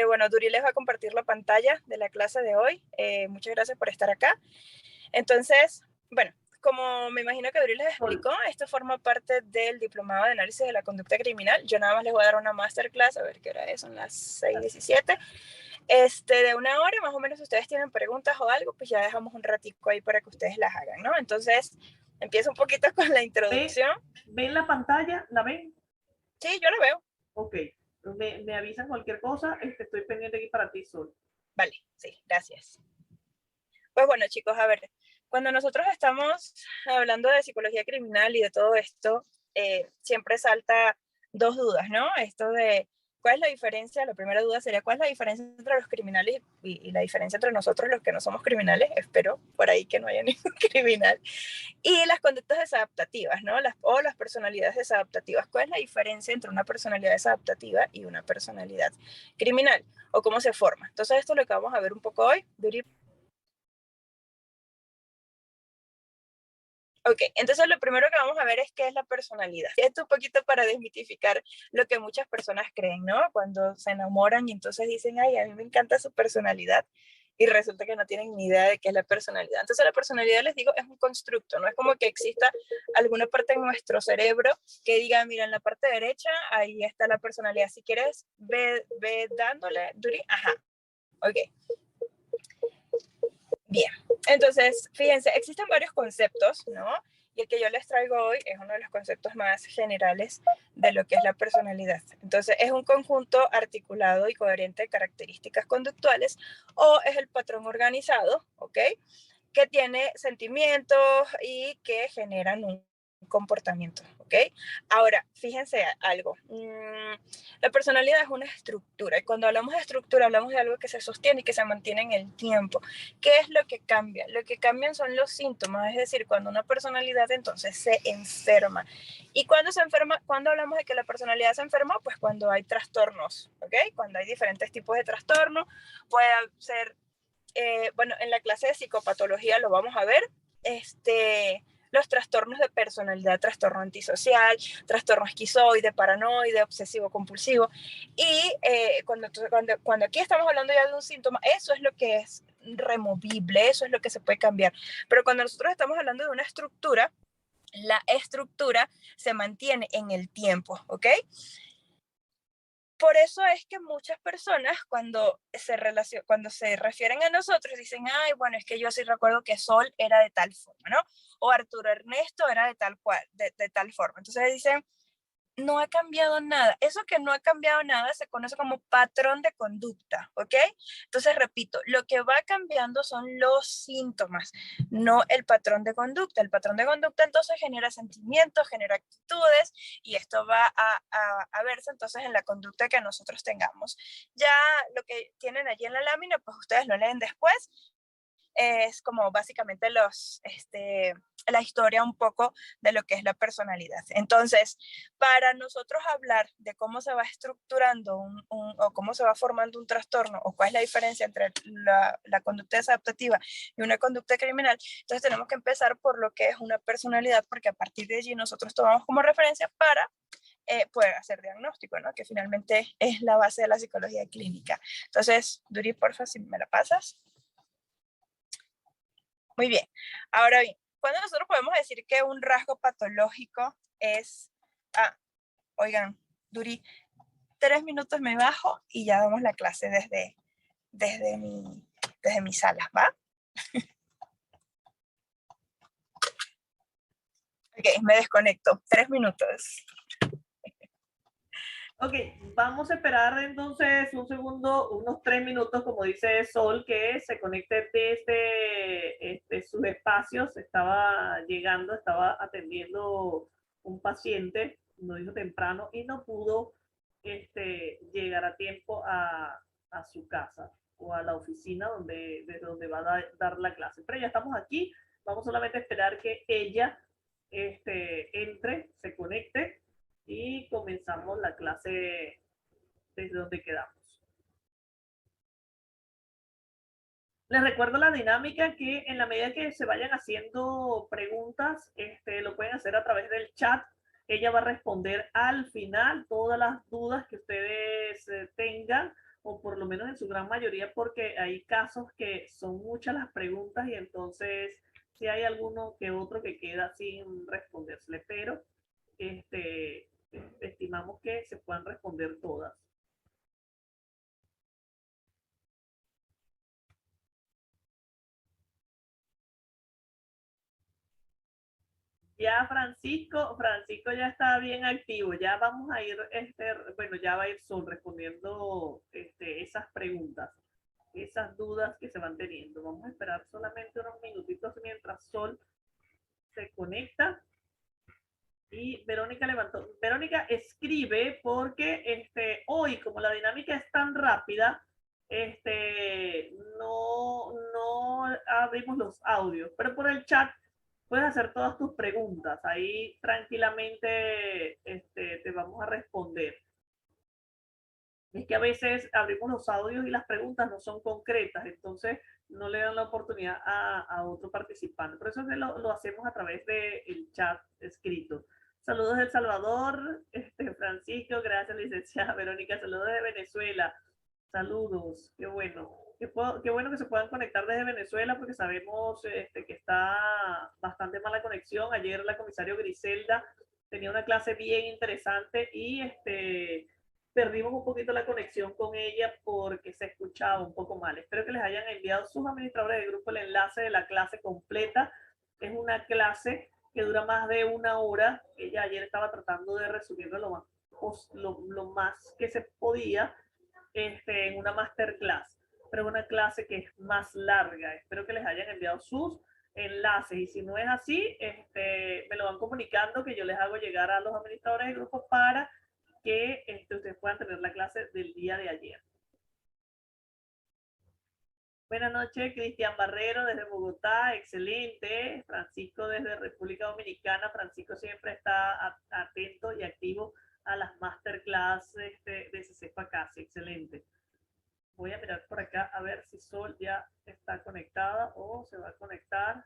Bueno, Duri les va a compartir la pantalla de la clase de hoy. Muchas gracias por estar acá. Entonces, bueno, como me imagino que Duri les explicó, esto forma parte del Diplomado de Análisis de la Conducta Criminal. Yo nada más les voy a dar una masterclass, a ver qué hora es, son las 6:17. De 1 hora, más o menos, si ustedes tienen preguntas o algo, pues ya dejamos un ratico ahí para que ustedes las hagan, ¿no? Entonces, empiezo un poquito con la introducción. ¿Ven la pantalla? ¿La ven? Sí, yo la veo. Ok. Me avisan cualquier cosa, estoy pendiente aquí para ti, Sol. Vale, sí, gracias. Pues bueno, chicos, a ver, cuando nosotros estamos hablando de psicología criminal y de todo esto, siempre salta dos dudas, ¿no? Esto de cuál es la diferencia, la primera duda sería cuál es la diferencia entre los criminales y la diferencia entre nosotros los que no somos criminales, espero por ahí que no haya ningún criminal, y las conductas desadaptativas, ¿no? O las personalidades desadaptativas. ¿Cuál es la diferencia entre una personalidad desadaptativa y una personalidad criminal? ¿O cómo se forma? Entonces esto es lo que vamos a ver un poco hoy. Duri. Ok, entonces lo primero que vamos a ver es qué es la personalidad. Esto un poquito para desmitificar lo que muchas personas creen, ¿no? Cuando se enamoran y entonces dicen, ay, a mí me encanta su personalidad, y resulta que no tienen ni idea de qué es la personalidad. Entonces la personalidad, les digo, es un constructo, no es como que exista alguna parte en nuestro cerebro que diga, mira, en la parte derecha, ahí está la personalidad. Si quieres, ve dándole, Duri, ajá, ok. Bien, entonces, fíjense, existen varios conceptos, ¿no? Y el que yo les traigo hoy es uno de los conceptos más generales de lo que es la personalidad. Entonces, es un conjunto articulado y coherente de características conductuales, o es el patrón organizado, ¿ok? Que tiene sentimientos y que generan un comportamiento, ¿ok? Ahora, fíjense algo. La personalidad es una estructura, y cuando hablamos de estructura hablamos de algo que se sostiene y que se mantiene en el tiempo. ¿Qué es lo que cambia? Lo que cambian son los síntomas, es decir, cuando una personalidad entonces se enferma. ¿Y cuando se enferma? Cuando hablamos de que la personalidad se enferma, pues cuando hay trastornos, ¿ok? Cuando hay diferentes tipos de trastornos, puede ser bueno, en la clase de psicopatología lo vamos a ver, los trastornos de personalidad, trastorno antisocial, trastorno esquizoide, paranoide, obsesivo compulsivo. Y cuando aquí estamos hablando ya de un síntoma, eso es lo que es removible, eso es lo que se puede cambiar. Pero cuando nosotros estamos hablando de una estructura, la estructura se mantiene en el tiempo, ¿ok? Por eso es que muchas personas cuando se refieren a nosotros dicen, ay, bueno, es que yo sí recuerdo que Sol era de tal forma, ¿no? O Arturo Ernesto era de tal cual, de tal forma. Entonces dicen, no ha cambiado nada. Eso que no ha cambiado nada se conoce como patrón de conducta, ¿ok? Entonces, repito, lo que va cambiando son los síntomas, no el patrón de conducta. El patrón de conducta entonces genera sentimientos, genera actitudes, y esto va a verse entonces en la conducta que nosotros tengamos. Ya lo que tienen allí en la lámina, pues ustedes lo leen después, es como básicamente la historia un poco de lo que es la personalidad. Entonces, para nosotros hablar de cómo se va estructurando o cómo se va formando un trastorno, o cuál es la diferencia entre la conducta desadaptativa y una conducta criminal, entonces tenemos que empezar por lo que es una personalidad, porque a partir de allí nosotros tomamos como referencia para poder hacer diagnóstico, ¿no? Que finalmente es la base de la psicología clínica. Entonces, Duri, porfa, si me la pasas. Muy bien. Ahora bien, ¿cuándo nosotros podemos decir que un rasgo patológico es... Ah, oigan, Duri, 3 minutos me bajo y ya damos la clase desde mi sala, ¿va? Ok, me desconecto. 3 minutos. Ok, vamos a esperar entonces un segundo, unos 3 minutos, como dice Sol, que se conecte desde sus espacios. Estaba llegando, estaba atendiendo un paciente, lo hizo temprano y no pudo llegar a tiempo a su casa o a la oficina desde donde va a dar la clase. Pero ya estamos aquí, vamos solamente a esperar que ella entre, se conecte y comenzamos la clase desde donde quedamos. Les recuerdo la dinámica, que en la medida que se vayan haciendo preguntas, lo pueden hacer a través del chat. Ella va a responder al final todas las dudas que ustedes tengan o por lo menos en su gran mayoría, porque hay casos que son muchas las preguntas y entonces si hay alguno que otro que queda sin respondérsele, pero estimamos que se puedan responder todas. Ya Francisco ya está bien activo, ya vamos a ir, bueno, ya va a ir Sol respondiendo esas preguntas, esas dudas que se van teniendo. Vamos a esperar solamente unos minutitos mientras Sol se conecta. Y Verónica levantó. Verónica escribe porque hoy, como la dinámica es tan rápida, no abrimos los audios, pero por el chat puedes hacer todas tus preguntas. Ahí tranquilamente te vamos a responder. Es que a veces abrimos los audios y las preguntas no son concretas, entonces no le dan la oportunidad a otro participante. Por eso es que lo hacemos a través del chat escrito. Saludos de El Salvador, Francisco, gracias licenciada Verónica, saludos de Venezuela, saludos, qué bueno. Qué bueno que se puedan conectar desde Venezuela porque sabemos que está bastante mala conexión. Ayer la comisario Griselda tenía una clase bien interesante y perdimos un poquito la conexión con ella porque se escuchaba un poco mal. Espero que les hayan enviado sus administradores de grupo el enlace de la clase completa. Es una clase que dura más de 1 hora. Ella ayer estaba tratando de resumirlo lo más que se podía en una masterclass, pero una clase que es más larga. Espero que les hayan enviado sus enlaces y si no es así, me lo van comunicando que yo les hago llegar a los administradores de grupos para que ustedes puedan tener la clase del día de ayer. Buenas noches, Cristian Barrero desde Bogotá, excelente. Francisco desde República Dominicana. Francisco siempre está atento y activo a las masterclass de CCEPA Casi, excelente. Voy a mirar por acá a ver si Sol ya está conectada o se va a conectar.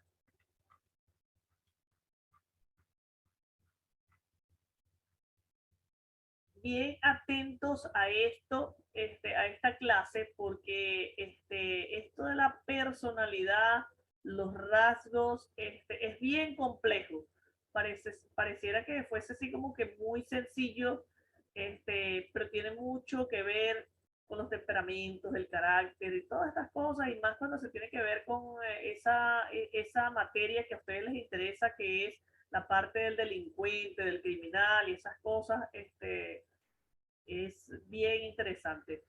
Bien atentos a esto, a esta clase, porque esto de la personalidad, los rasgos, es bien complejo. Pareciera que fuese así como que muy sencillo, pero tiene mucho que ver con los temperamentos, el carácter y todas estas cosas, y más cuando se tiene que ver con esa materia que a ustedes les interesa, que es la parte del delincuente, del criminal y esas cosas, es bien interesante.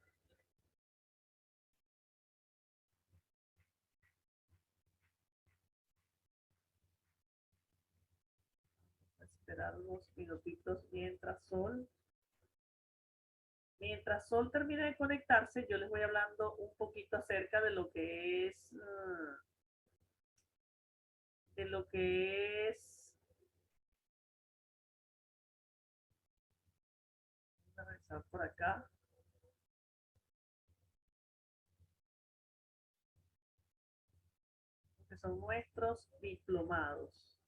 Vamos a esperar unos minutitos mientras Sol termina de conectarse, yo les voy hablando un poquito acerca de lo que es vamos a revisar por acá. Que son nuestros diplomados,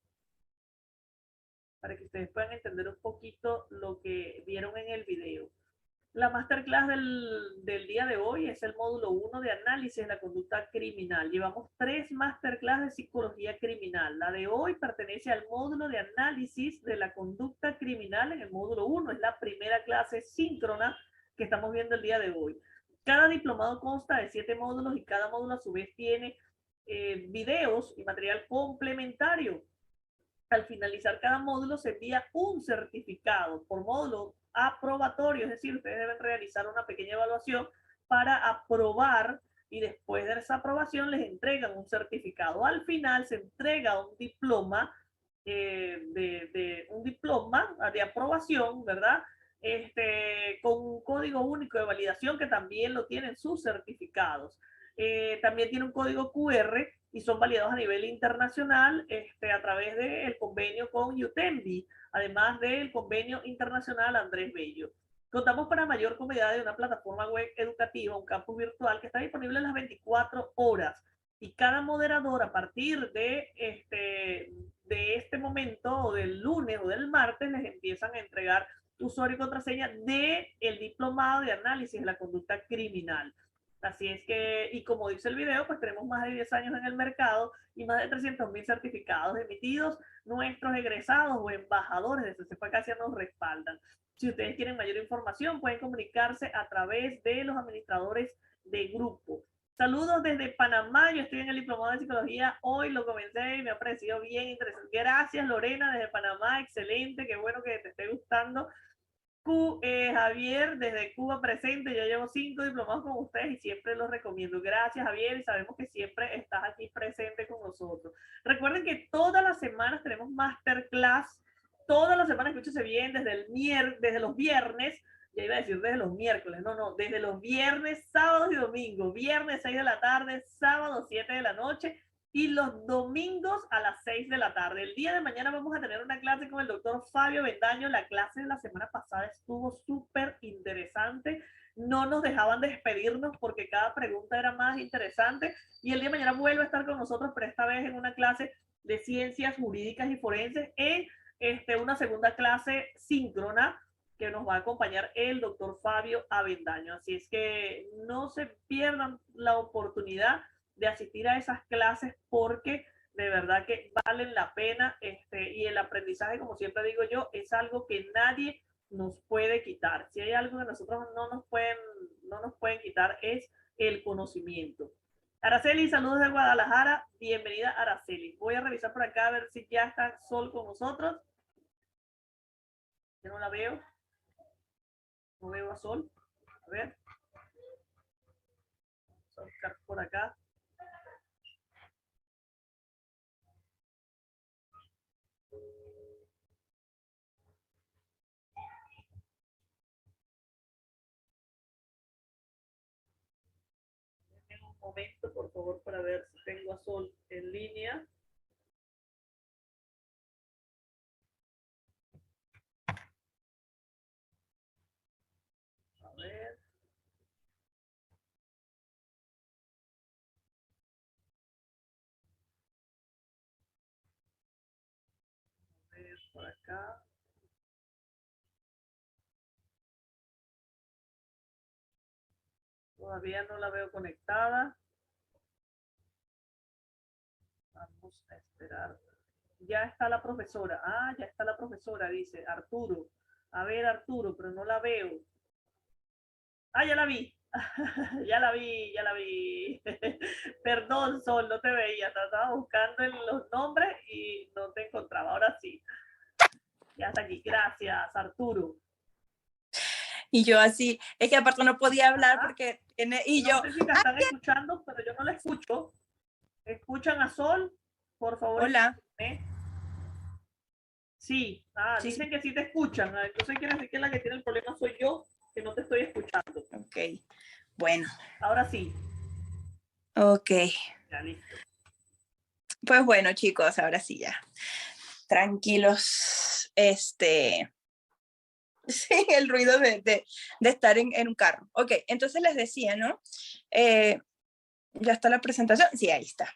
para que ustedes puedan entender un poquito lo que vieron en el video. La masterclass del día de hoy es el módulo 1 de análisis de la conducta criminal. Llevamos 3 masterclass de psicología criminal. La de hoy pertenece al módulo de análisis de la conducta criminal en el módulo 1. Es la primera clase síncrona que estamos viendo el día de hoy. Cada diplomado consta de 7 módulos y cada módulo a su vez tiene videos y material complementario. Al finalizar cada módulo se envía un certificado por módulo aprobatorio, es decir, ustedes deben realizar una pequeña evaluación para aprobar y después de esa aprobación les entregan un certificado. Al final se entrega un diploma un diploma de aprobación, ¿verdad? Con un código único de validación que también lo tienen sus certificados. También tiene un código QR y son validados a nivel internacional a través del convenio con Utembi, además del convenio internacional Andrés Bello. Contamos para mayor comodidad de una plataforma web educativa, un campus virtual que está disponible las 24 horas y cada moderador a partir de este momento o del lunes o del martes les empiezan a entregar usuario y contraseña del diplomado de análisis de la conducta criminal. Así es que, y como dice el video, pues tenemos más de 10 años en el mercado y más de 300.000 certificados emitidos. Nuestros egresados o embajadores de CCP Acacia nos respaldan. Si ustedes quieren mayor información, pueden comunicarse a través de los administradores de grupo. Saludos desde Panamá, yo estoy en el diplomado de psicología, hoy lo comencé y me ha parecido bien interesante. Gracias Lorena desde Panamá, excelente, qué bueno que te esté gustando. Javier desde Cuba presente, yo llevo 5 diplomados con ustedes y siempre los recomiendo. Gracias Javier y sabemos que siempre estás aquí presente con nosotros. Recuerden que todas las semanas tenemos masterclass, todas las semanas, escúchese bien, desde los viernes, ya iba a decir desde los miércoles, no, desde los viernes, sábados y domingos, viernes 6 de la tarde, sábado 7 de la noche, y los domingos a las 6 de la tarde. El día de mañana vamos a tener una clase con el doctor Fabio Bendaño. La clase de la semana pasada estuvo súper interesante. No nos dejaban despedirnos porque cada pregunta era más interesante. Y el día de mañana vuelve a estar con nosotros, pero esta vez en una clase de ciencias jurídicas y forenses, en una segunda clase síncrona que nos va a acompañar el doctor Fabio Avendaño. Así es que no se pierdan la oportunidad de asistir a esas clases porque de verdad que valen la pena, y el aprendizaje, como siempre digo yo, es algo que nadie nos puede quitar. Si hay algo que nosotros no nos pueden quitar es el conocimiento. Araceli, saludos de Guadalajara, bienvenida Araceli. Voy a revisar por acá a ver si ya está Sol con nosotros. Yo no la veo. No veo a Sol. A ver. Vamos a buscar por acá. Un momento, por favor, para ver si tengo a Sol en línea. A ver. A ver por acá. Todavía no la veo conectada. Vamos a esperar. Ya está la profesora. Ah, ya está la profesora, dice Arturo. A ver, Arturo, pero no la veo. Ah, ya la vi. Ya la vi, ya la vi. Perdón, Sol, no te veía. Estaba buscando en los nombres y no te encontraba. Ahora sí. Ya está aquí. Gracias, Arturo. Y yo así, es que aparte no podía hablar porque... Y no yo... sé si la están escuchando, pero yo no la escucho. ¿Escuchan a Sol? Por favor. Hola. Sí, Sí, dicen sí. que sí te escuchan. Entonces quiere decir que la que tiene el problema soy yo, que no te estoy escuchando. Ok, bueno. Ahora sí. Ok. Ya, listo. Pues bueno, chicos, ahora sí ya. Tranquilos. Sí, el ruido de estar en un carro. Ok, entonces les decía, ¿no? Ya está la presentación. Sí, ahí está.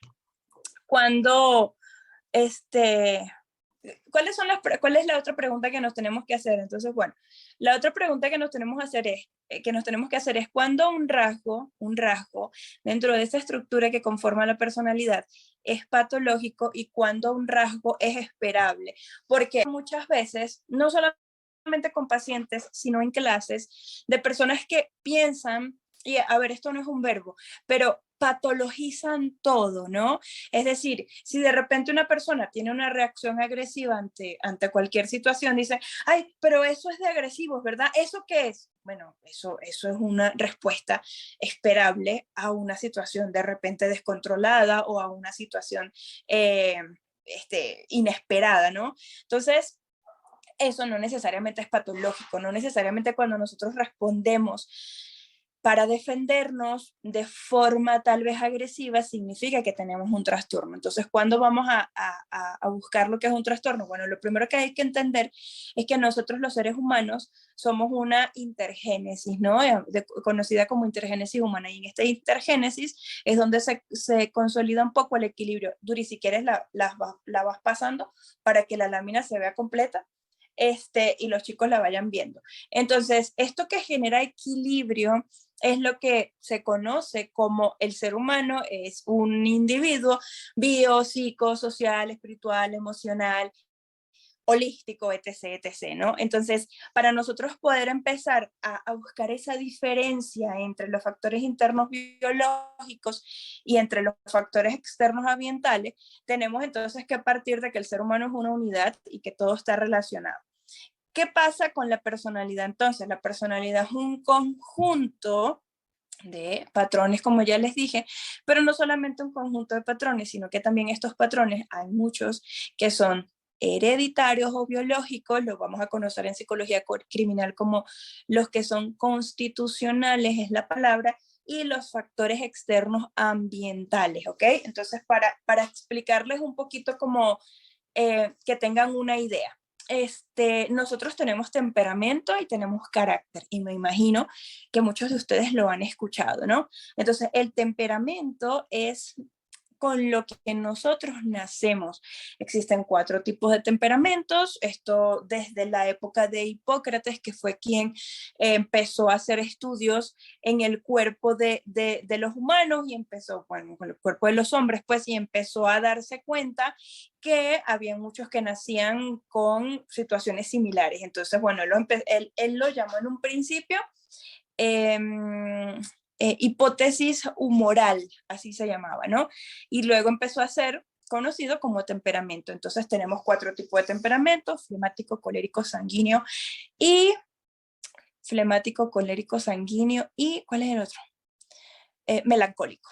Cuando, ¿cuál es la otra pregunta que nos tenemos que hacer? Entonces, bueno, la otra pregunta que nos tenemos que hacer es cuándo un rasgo dentro de esa estructura que conforma la personalidad es patológico y cuándo un rasgo es esperable. Porque muchas veces, no solamente con pacientes, sino en clases, de personas que piensan, y a ver, esto no es un verbo, pero patologizan todo, ¿no? Es decir, si de repente una persona tiene una reacción agresiva ante cualquier situación, dice, ay, pero eso es de agresivos, ¿verdad? ¿Eso qué es? Bueno, eso es una respuesta esperable a una situación de repente descontrolada o a una situación inesperada, ¿no? Entonces, eso no necesariamente es patológico, no necesariamente cuando nosotros respondemos para defendernos de forma tal vez agresiva significa que tenemos un trastorno. Entonces, ¿cuándo vamos a buscar lo que es un trastorno? Bueno, lo primero que hay que entender es que nosotros los seres humanos somos una intergénesis, ¿no? Conocida como intergénesis humana. Y en esta intergénesis es donde se consolida un poco el equilibrio. Duri, si quieres la vas pasando para que la lámina se vea completa. y los chicos la vayan viendo. Entonces, esto que genera equilibrio es lo que se conoce como el ser humano es un individuo bio, psico, social, espiritual, emocional, holístico, etc., etc., ¿no? Entonces, para nosotros poder empezar a buscar esa diferencia entre los factores internos biológicos y entre los factores externos ambientales, tenemos entonces que partir de que el ser humano es una unidad y que todo está relacionado. ¿Qué pasa con la personalidad entonces? La personalidad es un conjunto de patrones, como ya les dije, pero no solamente un conjunto de patrones, sino que también estos patrones, hay muchos que son hereditarios o biológicos, los vamos a conocer en psicología criminal como los que son constitucionales, es la palabra, y los factores externos ambientales, ¿ok? Entonces, para explicarles un poquito como que tengan una idea. Nosotros tenemos temperamento y tenemos carácter, y me imagino que muchos de ustedes lo han escuchado, ¿no? Entonces, el temperamento es con lo que nosotros nacemos. Existen 4 tipos de temperamentos, esto desde la época de Hipócrates, que fue quien empezó a hacer estudios en el cuerpo de los humanos y empezó, bueno, con el cuerpo de los hombres, pues, y empezó a darse cuenta que había muchos que nacían con situaciones similares. Entonces, bueno, él lo llamó en un principio eh, hipótesis humoral, así se llamaba, ¿no? Y luego empezó a ser conocido como temperamento. Entonces tenemos 4 tipos de temperamento: flemático, colérico, sanguíneo y ¿cuál es el otro? Melancólico.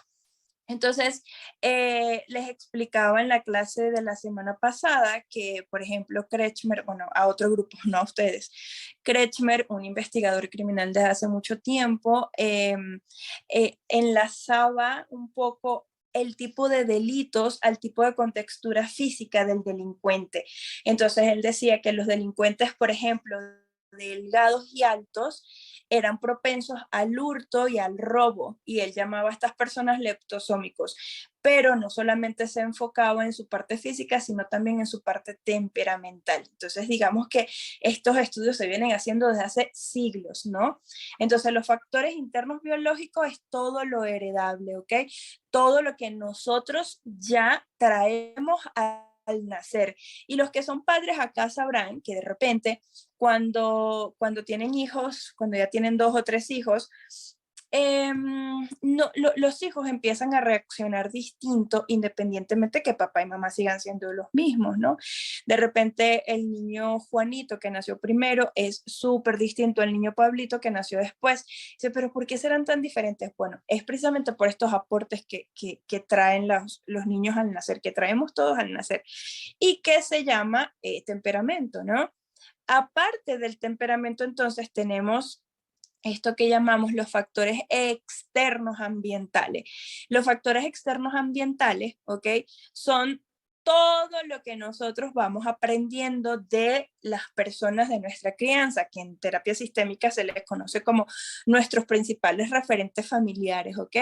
Entonces, les explicaba en la clase de la semana pasada que, por ejemplo, Kretschmer, bueno, a otro grupo, no a ustedes, Kretschmer, un investigador criminal desde hace mucho tiempo, enlazaba un poco el tipo de delitos al tipo de contextura física del delincuente. Entonces, él decía que los delincuentes, por ejemplo, delgados y altos, eran propensos al hurto y al robo, y él llamaba a estas personas leptosómicos, pero no solamente se enfocaba en su parte física, sino también en su parte temperamental. Entonces, digamos que estos estudios se vienen haciendo desde hace siglos, ¿no? Entonces, los factores internos biológicos es todo lo heredable, ¿ok? Todo lo que nosotros ya traemos al nacer. Y los que son padres acá sabrán que de repente cuando tienen hijos, cuando ya tienen 2 o 3 hijos, los hijos empiezan a reaccionar distinto independientemente que papá y mamá sigan siendo los mismos, ¿no? De repente el niño Juanito que nació primero es súper distinto al niño Pablito que nació después. Dice, pero ¿por qué serán tan diferentes? Bueno, es precisamente por estos aportes que traen los niños al nacer, que traemos todos al nacer, y que se llama temperamento, ¿no? Aparte del temperamento, entonces tenemos esto que llamamos los factores externos ambientales. Los factores externos ambientales, ¿ok? Son todo lo que nosotros vamos aprendiendo de las personas de nuestra crianza, que en terapia sistémica se les conoce como nuestros principales referentes familiares, ¿ok?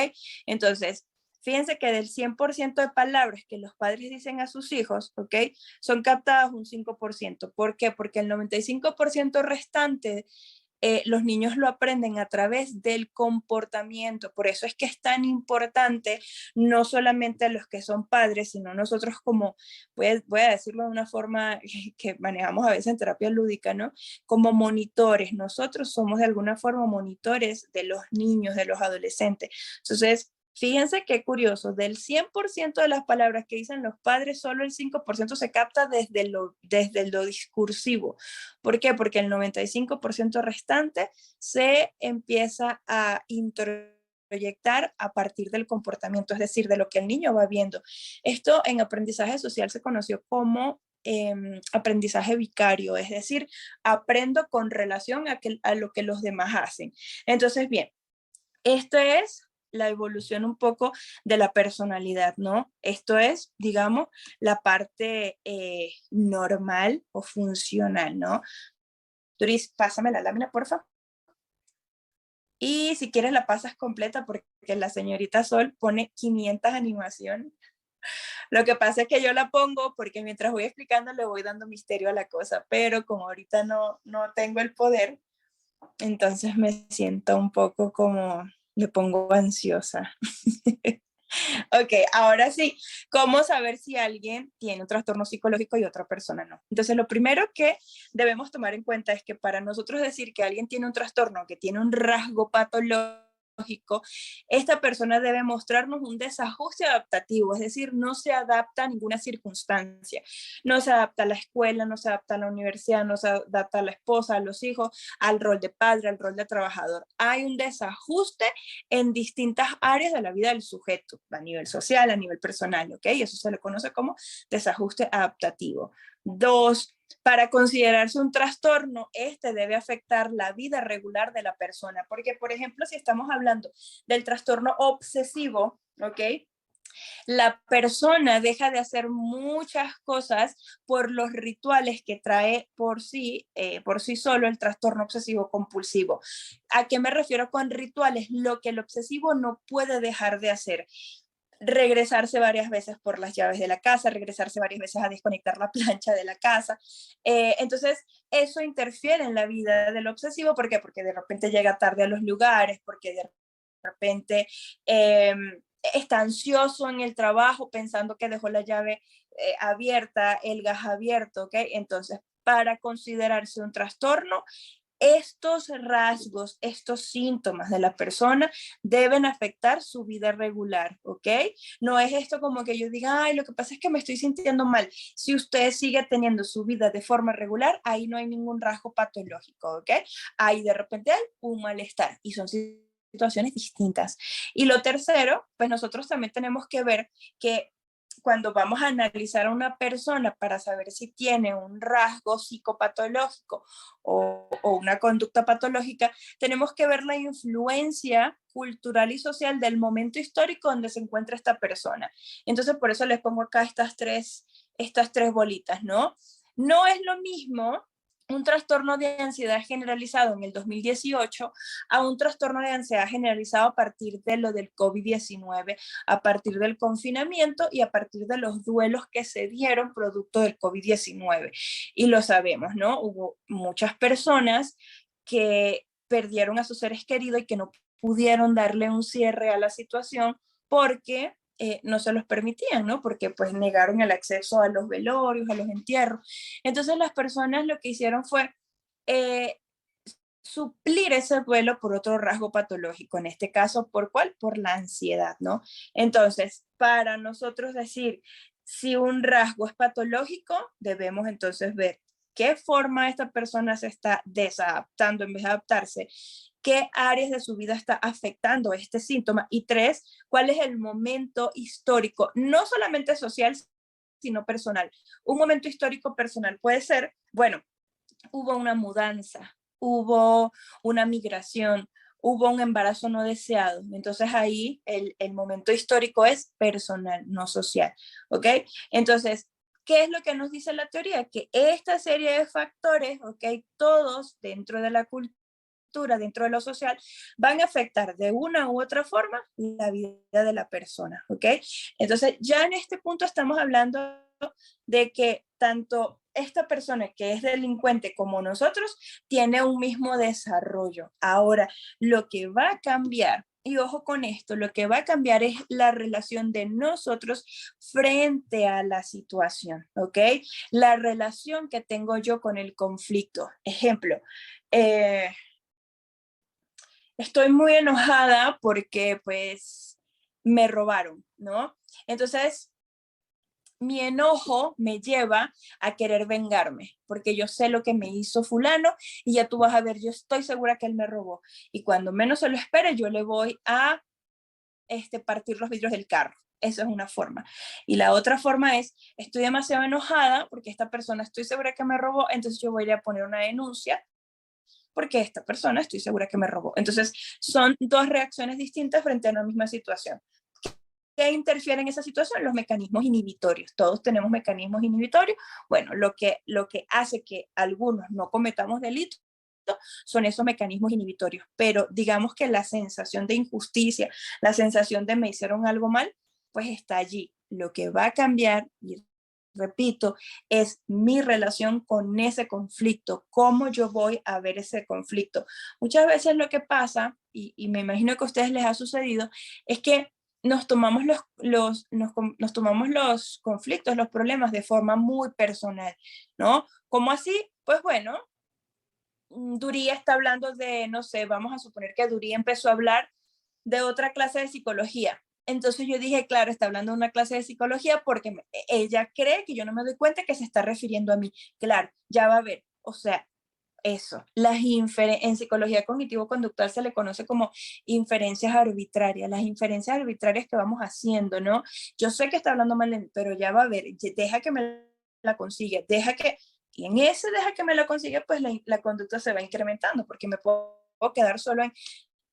Entonces, fíjense que del 100% de palabras que los padres dicen a sus hijos, ¿ok? Son captadas un 5%. ¿Por qué? Porque el 95% restante los niños lo aprenden a través del comportamiento. Por eso es que es tan importante, no solamente a los que son padres, sino nosotros como, voy a decirlo de una forma que manejamos a veces en terapia lúdica, ¿no? Como monitores. Nosotros somos de alguna forma monitores de los niños, de los adolescentes. Entonces, fíjense qué curioso, del 100% de las palabras que dicen los padres, solo el 5% se capta desde lo discursivo. ¿Por qué? Porque el 95% restante se empieza a introyectar a partir del comportamiento, es decir, de lo que el niño va viendo. Esto en aprendizaje social se conoció como aprendizaje vicario, es decir, aprendo con relación a lo que los demás hacen. Entonces, bien, esto es la evolución un poco de la personalidad, ¿no? Esto es, digamos, la parte normal o funcional, ¿no? Doris, pásame la lámina, por favor. Y si quieres la pasas completa porque la señorita Sol pone 500 animaciones. Lo que pasa es que yo la pongo porque mientras voy explicando le voy dando misterio a la cosa, pero como ahorita no tengo el poder, entonces me siento un poco como, me pongo ansiosa. Ok, ahora sí, ¿cómo saber si alguien tiene un trastorno psicológico y otra persona no? Entonces, lo primero que debemos tomar en cuenta es que para nosotros decir que alguien tiene un trastorno, que tiene un rasgo patológico, esta persona debe mostrarnos un desajuste adaptativo, es decir, no se adapta a ninguna circunstancia, no se adapta a la escuela, no se adapta a la universidad, no se adapta a la esposa, a los hijos, al rol de padre, al rol de trabajador. Hay un desajuste en distintas áreas de la vida del sujeto, a nivel social, a nivel personal, ¿ok? Eso se le conoce como desajuste adaptativo. Dos, para considerarse un trastorno, este debe afectar la vida regular de la persona, porque, por ejemplo, si estamos hablando del trastorno obsesivo, ¿ok? La persona deja de hacer muchas cosas por los rituales que trae por sí solo el trastorno obsesivo compulsivo. ¿A qué me refiero con rituales? Lo que el obsesivo no puede dejar de hacer. Regresarse varias veces por las llaves de la casa, regresarse varias veces a desconectar la plancha de la casa. Entonces, eso interfiere en la vida del obsesivo. ¿Por qué? Porque de repente llega tarde a los lugares, porque de repente está ansioso en el trabajo pensando que dejó la llave abierta, el gas abierto, ¿ok? Entonces, para considerarse un trastorno, estos rasgos, estos síntomas de la persona deben afectar su vida regular, ¿ok? No es esto como que yo diga, ay, lo que pasa es que me estoy sintiendo mal. Si usted sigue teniendo su vida de forma regular, ahí no hay ningún rasgo patológico, ¿ok? Ahí de repente hay un malestar y son situaciones distintas. Y lo tercero, pues nosotros también tenemos que ver que cuando vamos a analizar a una persona para saber si tiene un rasgo psicopatológico o una conducta patológica, tenemos que ver la influencia cultural y social del momento histórico donde se encuentra esta persona. Entonces, por eso les pongo acá estas tres bolitas, ¿no? No es lo mismo un trastorno de ansiedad generalizado en el 2018 a un trastorno de ansiedad generalizado a partir de lo del COVID-19, a partir del confinamiento y a partir de los duelos que se dieron producto del COVID-19. Y lo sabemos, ¿no? Hubo muchas personas que perdieron a sus seres queridos y que no pudieron darle un cierre a la situación porque no se los permitían, ¿no? Porque pues negaron el acceso a los velorios, a los entierros. Entonces las personas lo que hicieron fue eh, suplir ese duelo por otro rasgo patológico, en este caso, ¿por cuál? Por la ansiedad, ¿no? Entonces, para nosotros decir si un rasgo es patológico, debemos entonces ver qué forma esta persona se está desadaptando en vez de adaptarse, qué áreas de su vida está afectando este síntoma y tres, cuál es el momento histórico, no solamente social, sino personal. Un momento histórico personal puede ser, bueno, hubo una mudanza, hubo una migración, hubo un embarazo no deseado. Entonces ahí el momento histórico es personal, no social. ¿Ok? Entonces, ¿qué es lo que nos dice la teoría? Que esta serie de factores, ¿ok? Todos dentro de la cultura, dentro de lo social, van a afectar de una u otra forma la vida de la persona, ¿ok? Entonces, ya en este punto estamos hablando de que tanto esta persona que es delincuente como nosotros tiene un mismo desarrollo. Ahora, lo que va a cambiar, y ojo con esto, lo que va a cambiar es la relación de nosotros frente a la situación, ¿ok? La relación que tengo yo con el conflicto. Ejemplo, estoy muy enojada porque pues me robaron, ¿no? Entonces, mi enojo me lleva a querer vengarme, porque yo sé lo que me hizo fulano y ya tú vas a ver, yo estoy segura que él me robó. Y cuando menos se lo espere, yo le voy a partir los vidrios del carro. Eso es una forma. Y la otra forma es, estoy demasiado enojada porque esta persona estoy segura que me robó, entonces yo voy a ir a poner una denuncia porque esta persona estoy segura que me robó. Entonces, son dos reacciones distintas frente a una misma situación. ¿Qué interfiere en esa situación? Los mecanismos inhibitorios. Todos tenemos mecanismos inhibitorios. Bueno, lo que hace que algunos no cometamos delitos son esos mecanismos inhibitorios. Pero digamos que la sensación de injusticia, la sensación de me hicieron algo mal, pues está allí. lo que va a cambiar, y repito, es mi relación con ese conflicto, cómo yo voy a ver ese conflicto. Muchas veces lo que pasa, y me imagino que a ustedes les ha sucedido, es que nos tomamos nos tomamos los conflictos, los problemas de forma muy personal, ¿no? ¿Cómo así? Pues bueno, Durí está hablando de, no sé, vamos a suponer que Durí empezó a hablar de otra clase de psicología. Entonces yo dije, claro, está hablando de una clase de psicología porque ella cree que yo no me doy cuenta que se está refiriendo a mí. Claro, ya va a ver. O sea, eso. En psicología cognitivo-conductual se le conoce como inferencias arbitrarias, las inferencias arbitrarias que vamos haciendo, ¿no? Yo sé que está hablando mal de mí, pero ya va a ver, deja que me la consiga, y en ese deja que me la consiga, pues la conducta se va incrementando, porque me puedo quedar solo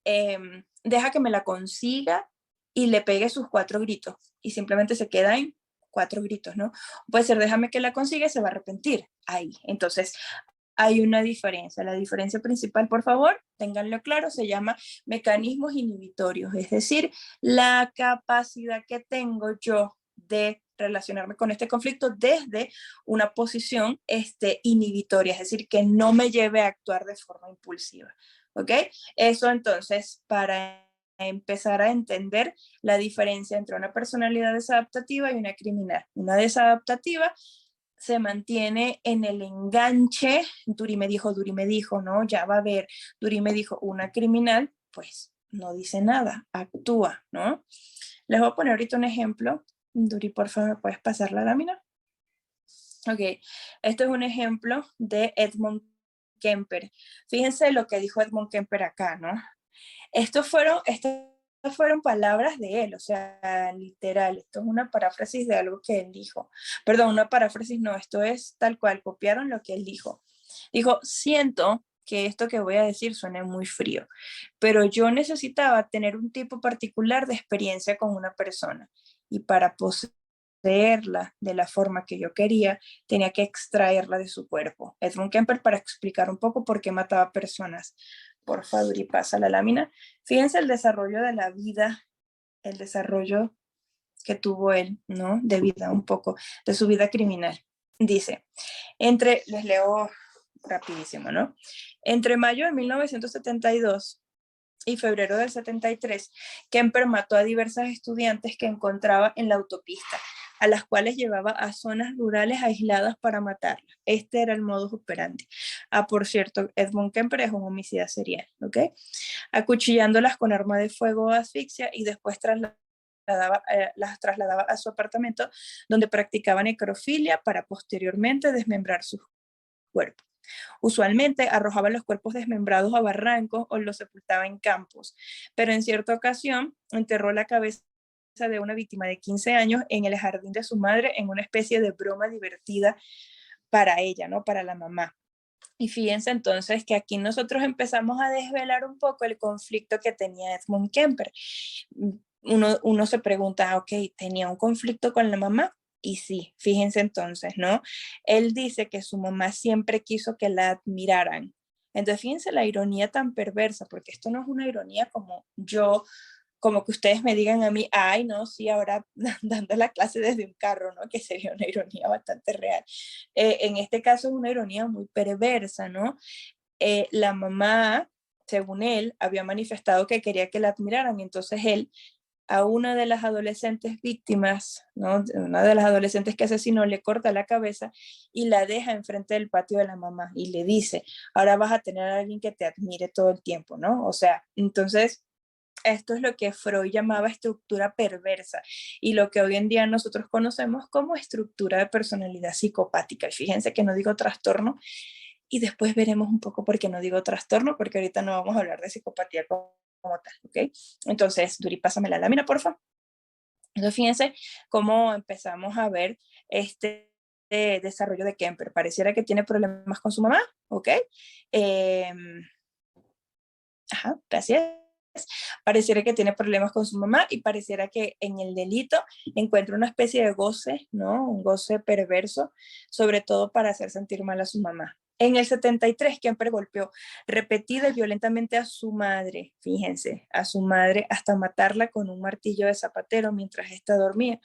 en deja que me la consiga y le pegue sus 4 gritos, y simplemente se queda en 4 gritos, ¿no? Puede ser, déjame que la consiga y se va a arrepentir ahí. Entonces, hay una diferencia. La diferencia principal, por favor, ténganlo claro, se llama mecanismos inhibitorios, es decir, la capacidad que tengo yo de relacionarme con este conflicto desde una posición inhibitoria, es decir, que no me lleve a actuar de forma impulsiva. ¿Ok? Eso entonces, para empezar a entender la diferencia entre una personalidad desadaptativa y una criminal. Una desadaptativa se mantiene en el enganche, Duri me dijo, ¿no? Ya va a ver, Duri me dijo, una criminal, pues no dice nada, actúa, ¿no? Les voy a poner ahorita un ejemplo. Duri, por favor, ¿me puedes pasar la lámina? Ok, esto es un ejemplo de Edmund Kemper. Fíjense lo que dijo Edmund Kemper acá, ¿no? Estas fueron palabras de él, o sea, literal. Esto es una paráfrasis de algo que él dijo. Perdón, una paráfrasis no, esto es tal cual, copiaron lo que él dijo. Dijo, siento que esto que voy a decir suene muy frío, pero yo necesitaba tener un tipo particular de experiencia con una persona y para poseerla de la forma que yo quería, tenía que extraerla de su cuerpo. Edmund Kemper, para explicar un poco por qué mataba personas. Por favor, y pasa la lámina. Fíjense el desarrollo de la vida, el desarrollo que tuvo él, ¿no? De vida, un poco, de su vida criminal. Dice, les leo rapidísimo, ¿no? Entre mayo de 1972 y febrero del 73, Kemper mató a diversas estudiantes que encontraba en la autopista, a las cuales llevaba a zonas rurales aisladas para matarlas. Este era el modus operandi. Por cierto, Edmund Kemper es un homicida serial, ¿ok? Acuchillándolas con arma de fuego o asfixia y después las trasladaba a su apartamento donde practicaba necrofilia para posteriormente desmembrar sus cuerpos. Usualmente arrojaba los cuerpos desmembrados a barrancos o los sepultaba en campos, pero en cierta ocasión enterró la cabeza de una víctima de 15 años en el jardín de su madre en una especie de broma divertida para ella, ¿no? Para la mamá. Y fíjense entonces que aquí nosotros empezamos a desvelar un poco el conflicto que tenía Edmund Kemper. Uno se pregunta, ok, ¿tenía un conflicto con la mamá? Y sí, fíjense entonces, ¿no? Él dice que su mamá siempre quiso que la admiraran. Entonces, fíjense la ironía tan perversa, porque esto no es una ironía como que ustedes me digan a mí, ay, no, sí, ahora dando la clase desde un carro, ¿no? Que sería una ironía bastante real. En este caso es una ironía muy perversa, ¿no? La mamá, según él, había manifestado que quería que la admiraran, y entonces él a una de las adolescentes víctimas, ¿no? Una de las adolescentes que asesinó, le corta la cabeza y la deja enfrente del patio de la mamá y le dice, ahora vas a tener a alguien que te admire todo el tiempo, ¿no? O sea, entonces esto es lo que Freud llamaba estructura perversa y lo que hoy en día nosotros conocemos como estructura de personalidad psicopática. Y fíjense que no digo trastorno, y después veremos un poco por qué no digo trastorno, porque ahorita no vamos a hablar de psicopatía como tal, ¿ok? Entonces, Duri, pásame la lámina, por favor. Entonces, fíjense cómo empezamos a ver desarrollo de Kemper. Pareciera que tiene problemas con su mamá, ¿ok? Eh, gracias. Pareciera que tiene problemas con su mamá y pareciera que en el delito encuentra una especie de goce, ¿no? Un goce perverso, sobre todo para hacer sentir mal a su mamá. En el 73, Kemper golpeó repetida y violentamente a su madre, fíjense, a su madre hasta matarla con un martillo de zapatero mientras ésta dormía.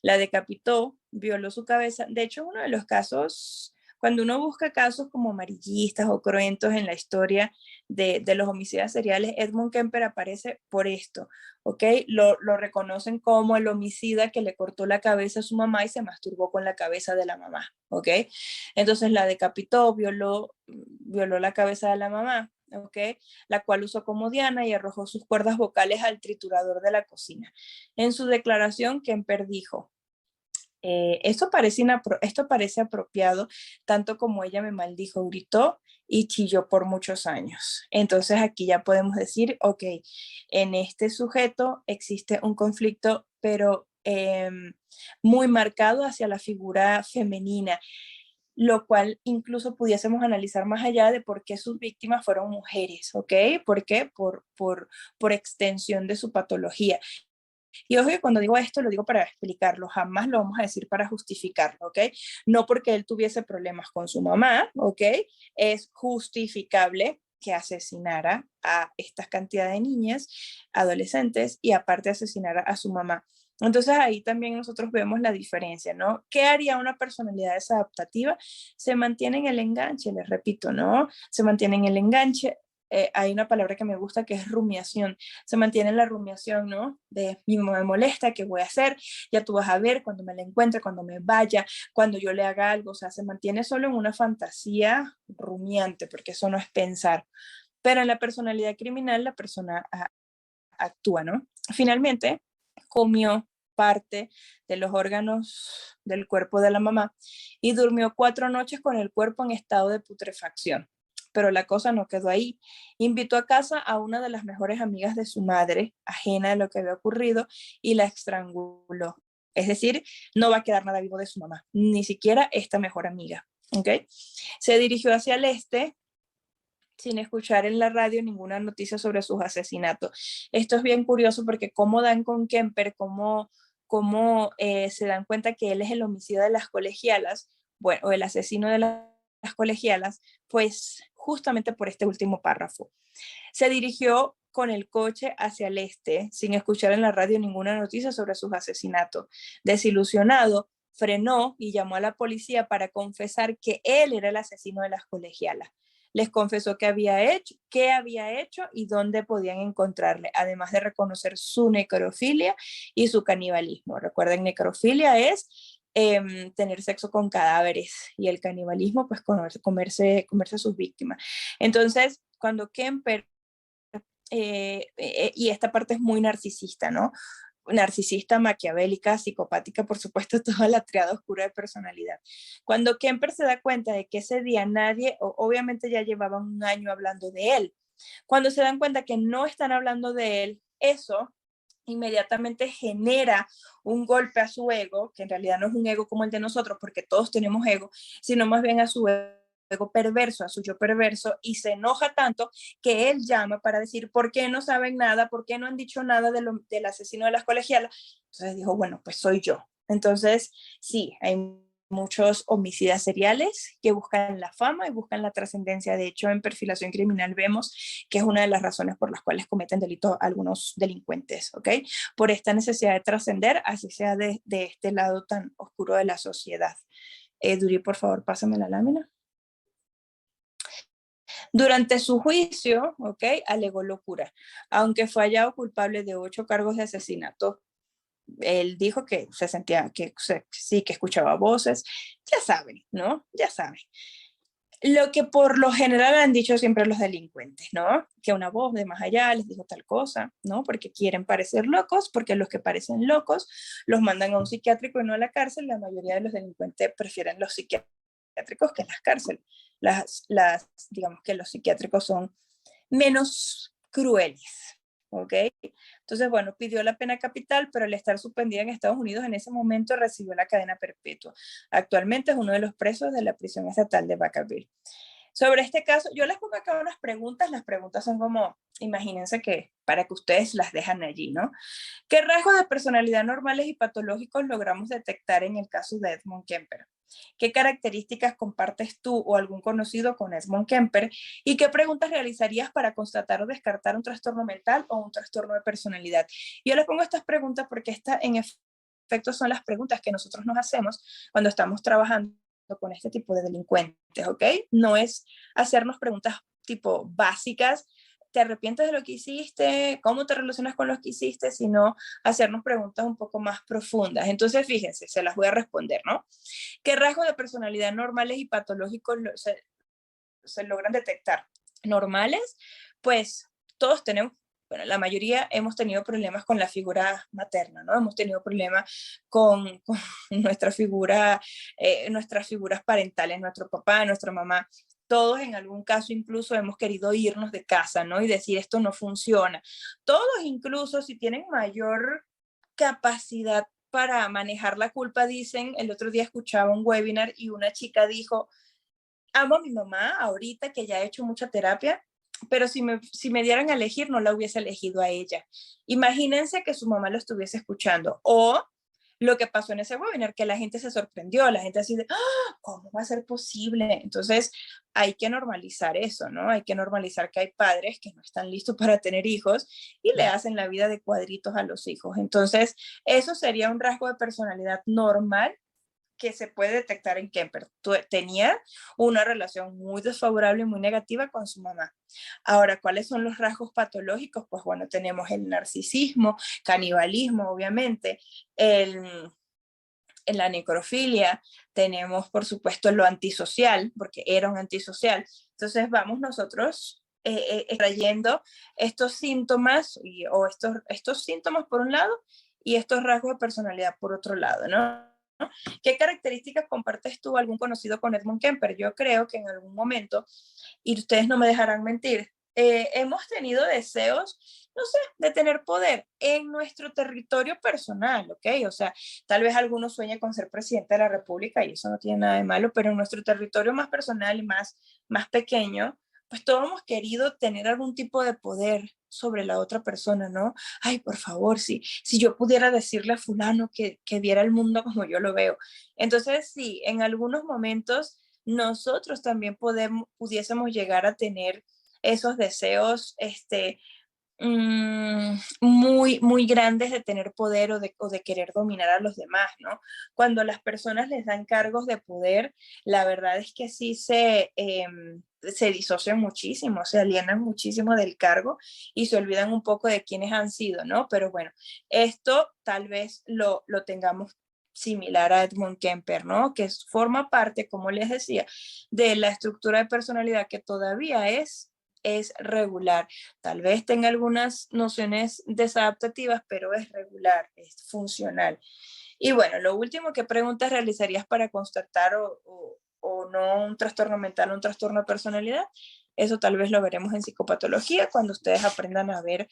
la decapitó, violó su cabeza. De hecho, uno de los casos, cuando uno busca casos como amarillistas o cruentos en la historia de los homicidas seriales, Edmund Kemper aparece por esto, ¿ok? Lo reconocen como el homicida que le cortó la cabeza a su mamá y se masturbó con la cabeza de la mamá, ¿ok? Entonces la decapitó, violó la cabeza de la mamá, ¿ok? La cual usó como diana y arrojó sus cuerdas vocales al triturador de la cocina. En su declaración, Kemper dijo, esto parece apropiado, tanto como ella me maldijo, gritó y chilló por muchos años. Entonces aquí ya podemos decir, ok, en este sujeto existe un conflicto, pero muy marcado hacia la figura femenina, lo cual incluso pudiésemos analizar más allá de por qué sus víctimas fueron mujeres, ¿ok? ¿Por qué? Por extensión de su patología. Y ojo que cuando digo esto, lo digo para explicarlo, jamás lo vamos a decir para justificarlo, ¿ok? No porque él tuviese problemas con su mamá, ¿ok? Es justificable que asesinara a esta cantidad de niñas, adolescentes, y aparte asesinara a su mamá. Entonces ahí también nosotros vemos la diferencia, ¿no? ¿Qué haría una personalidad desadaptativa? Se mantiene en el enganche, les repito, ¿no? Se mantiene en el enganche. Hay una palabra que me gusta que es rumiación. Se mantiene en la rumiación, ¿no? De mi mamá me molesta, ¿qué voy a hacer? Ya tú vas a ver cuando me la encuentre, cuando me vaya, cuando yo le haga algo. O sea, se mantiene solo en una fantasía rumiante, porque eso no es pensar. Pero en la personalidad criminal la persona actúa, ¿no? Finalmente, comió parte de los órganos del cuerpo de la mamá y durmió 4 noches con el cuerpo en estado de putrefacción. Pero la cosa no quedó ahí. Invitó a casa a una de las mejores amigas de su madre, ajena de lo que había ocurrido, y la estranguló. Es decir, no va a quedar nada vivo de su mamá, ni siquiera esta mejor amiga. ¿Okay? Se dirigió hacia el este, sin escuchar en la radio ninguna noticia sobre sus asesinatos. Esto es bien curioso porque cómo dan con Kemper, cómo se dan cuenta que él es el homicida de las colegialas, bueno, o el asesino de las colegialas, pues justamente por este último párrafo. Se dirigió con el coche hacia el este, sin escuchar en la radio ninguna noticia sobre sus asesinatos. Desilusionado, frenó y llamó a la policía para confesar que él era el asesino de las colegialas. Les confesó qué había hecho y dónde podían encontrarle, además de reconocer su necrofilia y su canibalismo. Recuerden, necrofilia es tener sexo con cadáveres y el canibalismo, pues comerse a sus víctimas. Entonces, cuando Kemper, y esta parte es muy narcisista, ¿no? Narcisista, maquiavélica, psicopática, por supuesto, toda la triada oscura de personalidad. Cuando Kemper se da cuenta de que ese día nadie, obviamente ya llevaban un año hablando de él, cuando se dan cuenta que no están hablando de él, eso inmediatamente genera un golpe a su ego, que en realidad no es un ego como el de nosotros, porque todos tenemos ego, sino más bien a su ego perverso, a su yo perverso, y se enoja tanto que él llama para decir, ¿por qué no saben nada? ¿Por qué no han dicho nada del asesino de las colegialas? Entonces dijo, bueno, pues soy yo. Entonces, sí, hay muchos homicidas seriales que buscan la fama y buscan la trascendencia. De hecho, en perfilación criminal vemos que es una de las razones por las cuales cometen delitos algunos delincuentes, ¿ok? Por esta necesidad de trascender, así sea de este lado tan oscuro de la sociedad. Duri, por favor, pásame la lámina. Durante su juicio, ¿ok? Alegó locura, aunque fue hallado culpable de 8 cargos de asesinato. Él dijo que se sentía, sí, que escuchaba voces, ya saben, ¿no? Ya saben. Lo que por lo general han dicho siempre los delincuentes, ¿no? Que una voz de más allá les dijo tal cosa, ¿no? Porque quieren parecer locos, porque los que parecen locos los mandan a un psiquiátrico y no a la cárcel. La mayoría de los delincuentes prefieren los psiquiátricos que las cárceles. Digamos que los psiquiátricos son menos crueles, ¿ok? Entonces, bueno, pidió la pena capital, pero al estar suspendida en Estados Unidos en ese momento recibió la cadena perpetua. Actualmente es uno de los presos de la prisión estatal de Vacaville. Sobre este caso, yo les pongo acá unas preguntas. Las preguntas son como, imagínense que para que ustedes las dejan allí, ¿no? ¿Qué rasgos de personalidad normales y patológicos logramos detectar en el caso de Edmund Kemper? ¿Qué características compartes tú o algún conocido con Edmund Kemper? ¿Y qué preguntas realizarías para constatar o descartar un trastorno mental o un trastorno de personalidad? Yo les pongo estas preguntas porque esta, en efecto son las preguntas que nosotros nos hacemos cuando estamos trabajando con este tipo de delincuentes, ¿ok? No es hacernos preguntas tipo básicas, ¿te arrepientes de lo que hiciste? ¿Cómo te relacionas con lo que hiciste? Sino hacernos preguntas un poco más profundas. Entonces, fíjense, se las voy a responder, ¿no? ¿Qué rasgos de personalidad normales y patológicos se logran detectar? Normales, pues todos tenemos, bueno, la mayoría hemos tenido problemas con la figura materna, ¿no? Hemos tenido problemas con nuestras figuras parentales, nuestro papá, nuestra mamá. Todos en algún caso incluso hemos querido irnos de casa, ¿no? Y decir, esto no funciona. Todos incluso si tienen mayor capacidad para manejar la culpa, dicen, el otro día escuchaba un webinar y una chica dijo, amo a mi mamá ahorita que ya ha hecho mucha terapia, pero si me dieran a elegir, no la hubiese elegido a ella. Imagínense que su mamá lo estuviese escuchando. O lo que pasó en ese webinar, que la gente se sorprendió, la gente así de, ¡ah! ¿Cómo va a ser posible? Entonces, hay que normalizar eso, ¿no? Hay que normalizar que hay padres que no están listos para tener hijos y le hacen la vida de cuadritos a los hijos. Entonces, eso sería un rasgo de personalidad normal que se puede detectar en Kemper. Tenía una relación muy desfavorable y muy negativa con su mamá. Ahora, ¿cuáles son los rasgos patológicos? Pues bueno, tenemos el narcisismo, canibalismo, obviamente, en la necrofilia, tenemos por supuesto lo antisocial, porque era un antisocial. Entonces vamos nosotros trayendo estos síntomas o estos síntomas por un lado y estos rasgos de personalidad por otro lado, ¿no? ¿Qué características compartes tú algún conocido con Edmund Kemper? Yo creo que en algún momento, y ustedes no me dejarán mentir, hemos tenido deseos, no sé, de tener poder en nuestro territorio personal, ¿ok? O sea, tal vez alguno sueñe con ser presidente de la República y eso no tiene nada de malo, pero en nuestro territorio más personal y más pequeño, pues todos hemos querido tener algún tipo de poder sobre la otra persona, ¿no? Ay, por favor, si yo pudiera decirle a fulano que viera el mundo como yo lo veo. Entonces, sí, en algunos momentos nosotros también pudiésemos llegar a tener esos deseos, muy grandes de tener poder o de querer dominar a los demás, ¿no? Cuando las personas les dan cargos de poder, la verdad es que sí se disocian muchísimo, se alienan muchísimo del cargo y se olvidan un poco de quiénes han sido, ¿no? Pero bueno, esto tal vez lo tengamos similar a Edmund Kemper, ¿no? Que forma parte, como les decía, de la estructura de personalidad que todavía es regular. Tal vez tenga algunas nociones desadaptativas, pero es regular, es funcional. Y bueno, lo último, ¿qué preguntas realizarías para constatar o no un trastorno mental o un trastorno de personalidad? Eso tal vez lo veremos en psicopatología cuando ustedes aprendan a ver,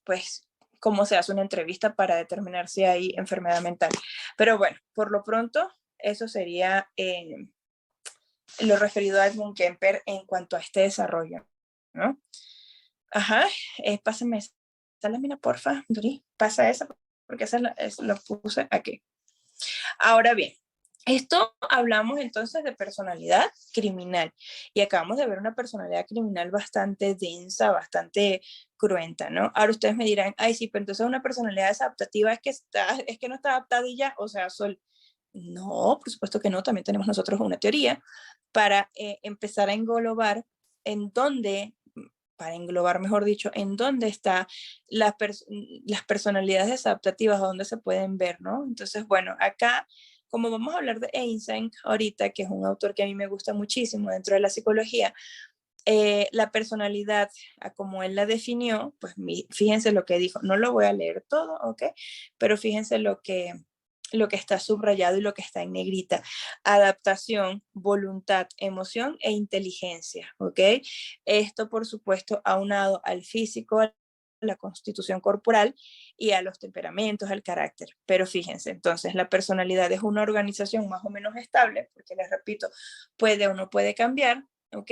pues, cómo se hace una entrevista para determinar si hay enfermedad mental. Pero bueno, por lo pronto, eso sería lo referido a Edmund Kemper en cuanto a este desarrollo, ¿no? Ajá, pásame esa lámina, porfa, Dori, pasa esa, porque esa lo puse aquí. Ahora bien, esto hablamos entonces de personalidad criminal y acabamos de ver una personalidad criminal bastante densa, bastante cruenta, ¿no? Ahora ustedes me dirán, ay, sí, pero entonces una personalidad desadaptativa es que no está adaptada y ya, o sea, no, por supuesto que no, también tenemos nosotros una teoría para empezar a englobar en dónde, para englobar, mejor dicho, en dónde están las personalidades desadaptativas, dónde se pueden ver, ¿no? Entonces, bueno, acá, como vamos a hablar de Einstein ahorita, que es un autor que a mí me gusta muchísimo dentro de la psicología, la personalidad, como él la definió, pues fíjense lo que dijo, no lo voy a leer todo, ¿ok? Pero fíjense lo que está subrayado y lo que está en negrita. Adaptación, voluntad, emoción e inteligencia, ¿ok? Esto, por supuesto, aunado al físico, a la constitución corporal y a los temperamentos, al carácter. Pero fíjense, entonces la personalidad es una organización más o menos estable, porque les repito, puede o no puede cambiar, ¿ok?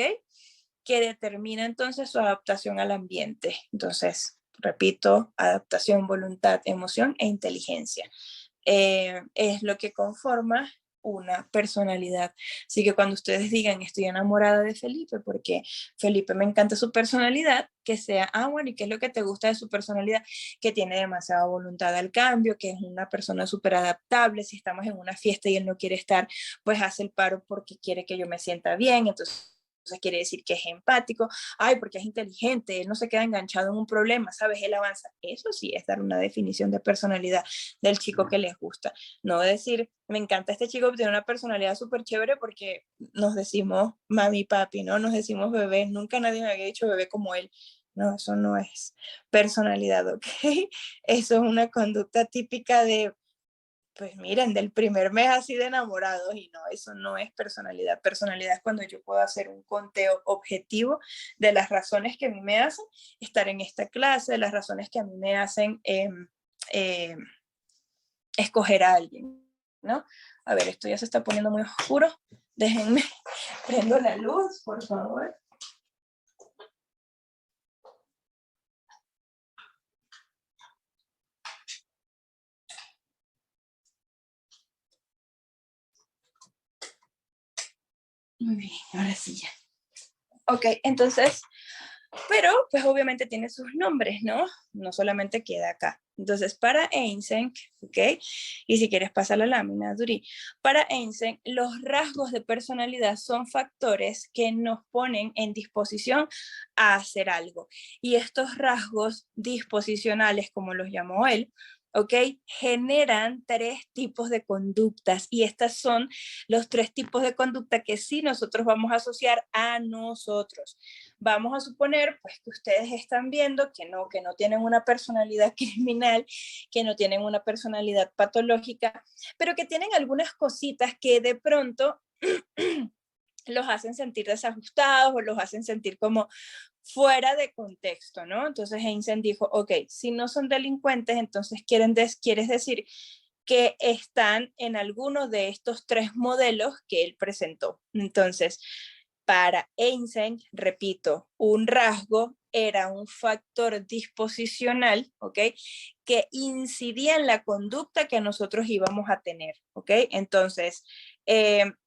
Que determina entonces su adaptación al ambiente. Entonces, repito, adaptación, voluntad, emoción e inteligencia. Es lo que conforma una personalidad. Así que cuando ustedes digan estoy enamorada de Felipe porque Felipe me encanta su personalidad, que sea, bueno, ¿y qué es lo que te gusta de su personalidad? Que tiene demasiada voluntad al cambio, que es una persona súper adaptable, si estamos en una fiesta y él no quiere estar, pues hace el paro porque quiere que yo me sienta bien, entonces quiere decir que es empático, porque es inteligente, él no se queda enganchado en un problema, ¿sabes? Él avanza. Eso sí es dar una definición de personalidad del chico que les gusta. No decir, me encanta este chico, tiene una personalidad súper chévere porque nos decimos mami, papi, ¿no? Nos decimos bebé, nunca nadie me había dicho bebé como él. No, eso no es personalidad, ¿ok? Eso es una conducta típica de, pues miren, del primer mes así de enamorados, y no, eso no es personalidad. Personalidad es cuando yo puedo hacer un conteo objetivo de las razones que a mí me hacen estar en esta clase, de las razones que a mí me hacen escoger a alguien, ¿no? A ver, esto ya se está poniendo muy oscuro. Déjenme, prendo la luz, por favor. Muy bien, ahora sí ya. Ok, entonces, pero pues obviamente tiene sus nombres, ¿no? No solamente queda acá. Entonces, para Eysenck, ¿ok? Y si quieres pasar la lámina, Duri. Para Eysenck, los rasgos de personalidad son factores que nos ponen en disposición a hacer algo. Y estos rasgos disposicionales, como los llamó él, ¿ok? Generan tres tipos de conductas y estas son los tres tipos de conducta que sí nosotros vamos a asociar a nosotros. Vamos a suponer pues que ustedes están viendo que no tienen una personalidad criminal, que no tienen una personalidad patológica, pero que tienen algunas cositas que de pronto los hacen sentir desajustados o los hacen sentir como fuera de contexto, ¿no? Entonces Einstein dijo, ok, si no son delincuentes, entonces quieres decir que están en alguno de estos tres modelos que él presentó. Entonces, para Einstein, repito, un rasgo era un factor disposicional, ¿ok? Que incidía en la conducta que nosotros íbamos a tener, ¿ok? Entonces,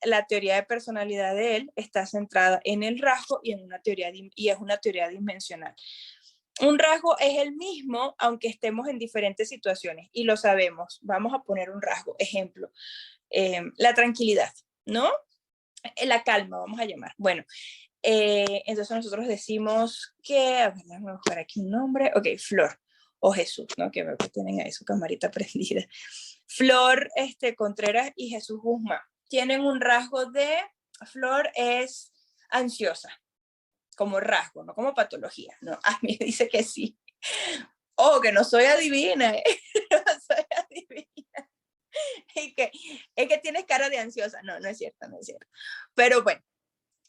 la teoría de personalidad de él está centrada en el rasgo y es una teoría dimensional. Un rasgo es el mismo aunque estemos en diferentes situaciones y lo sabemos. Vamos a poner un rasgo, ejemplo, la tranquilidad, ¿no? La calma, vamos a llamar. Bueno, entonces nosotros decimos que, a ver, déjame buscar aquí un nombre, ok, Flor o Jesús, ¿no? Que veo que tienen ahí su camarita prendida. Flor Contreras y Jesús Guzmán tienen un rasgo de, Flor es ansiosa, como rasgo, no como patología, ¿no? A mí me dice que sí. Que no soy adivina, ¿eh? No soy adivina. Y que, es que tienes cara de ansiosa. No, no es cierto, no es cierto. Pero bueno,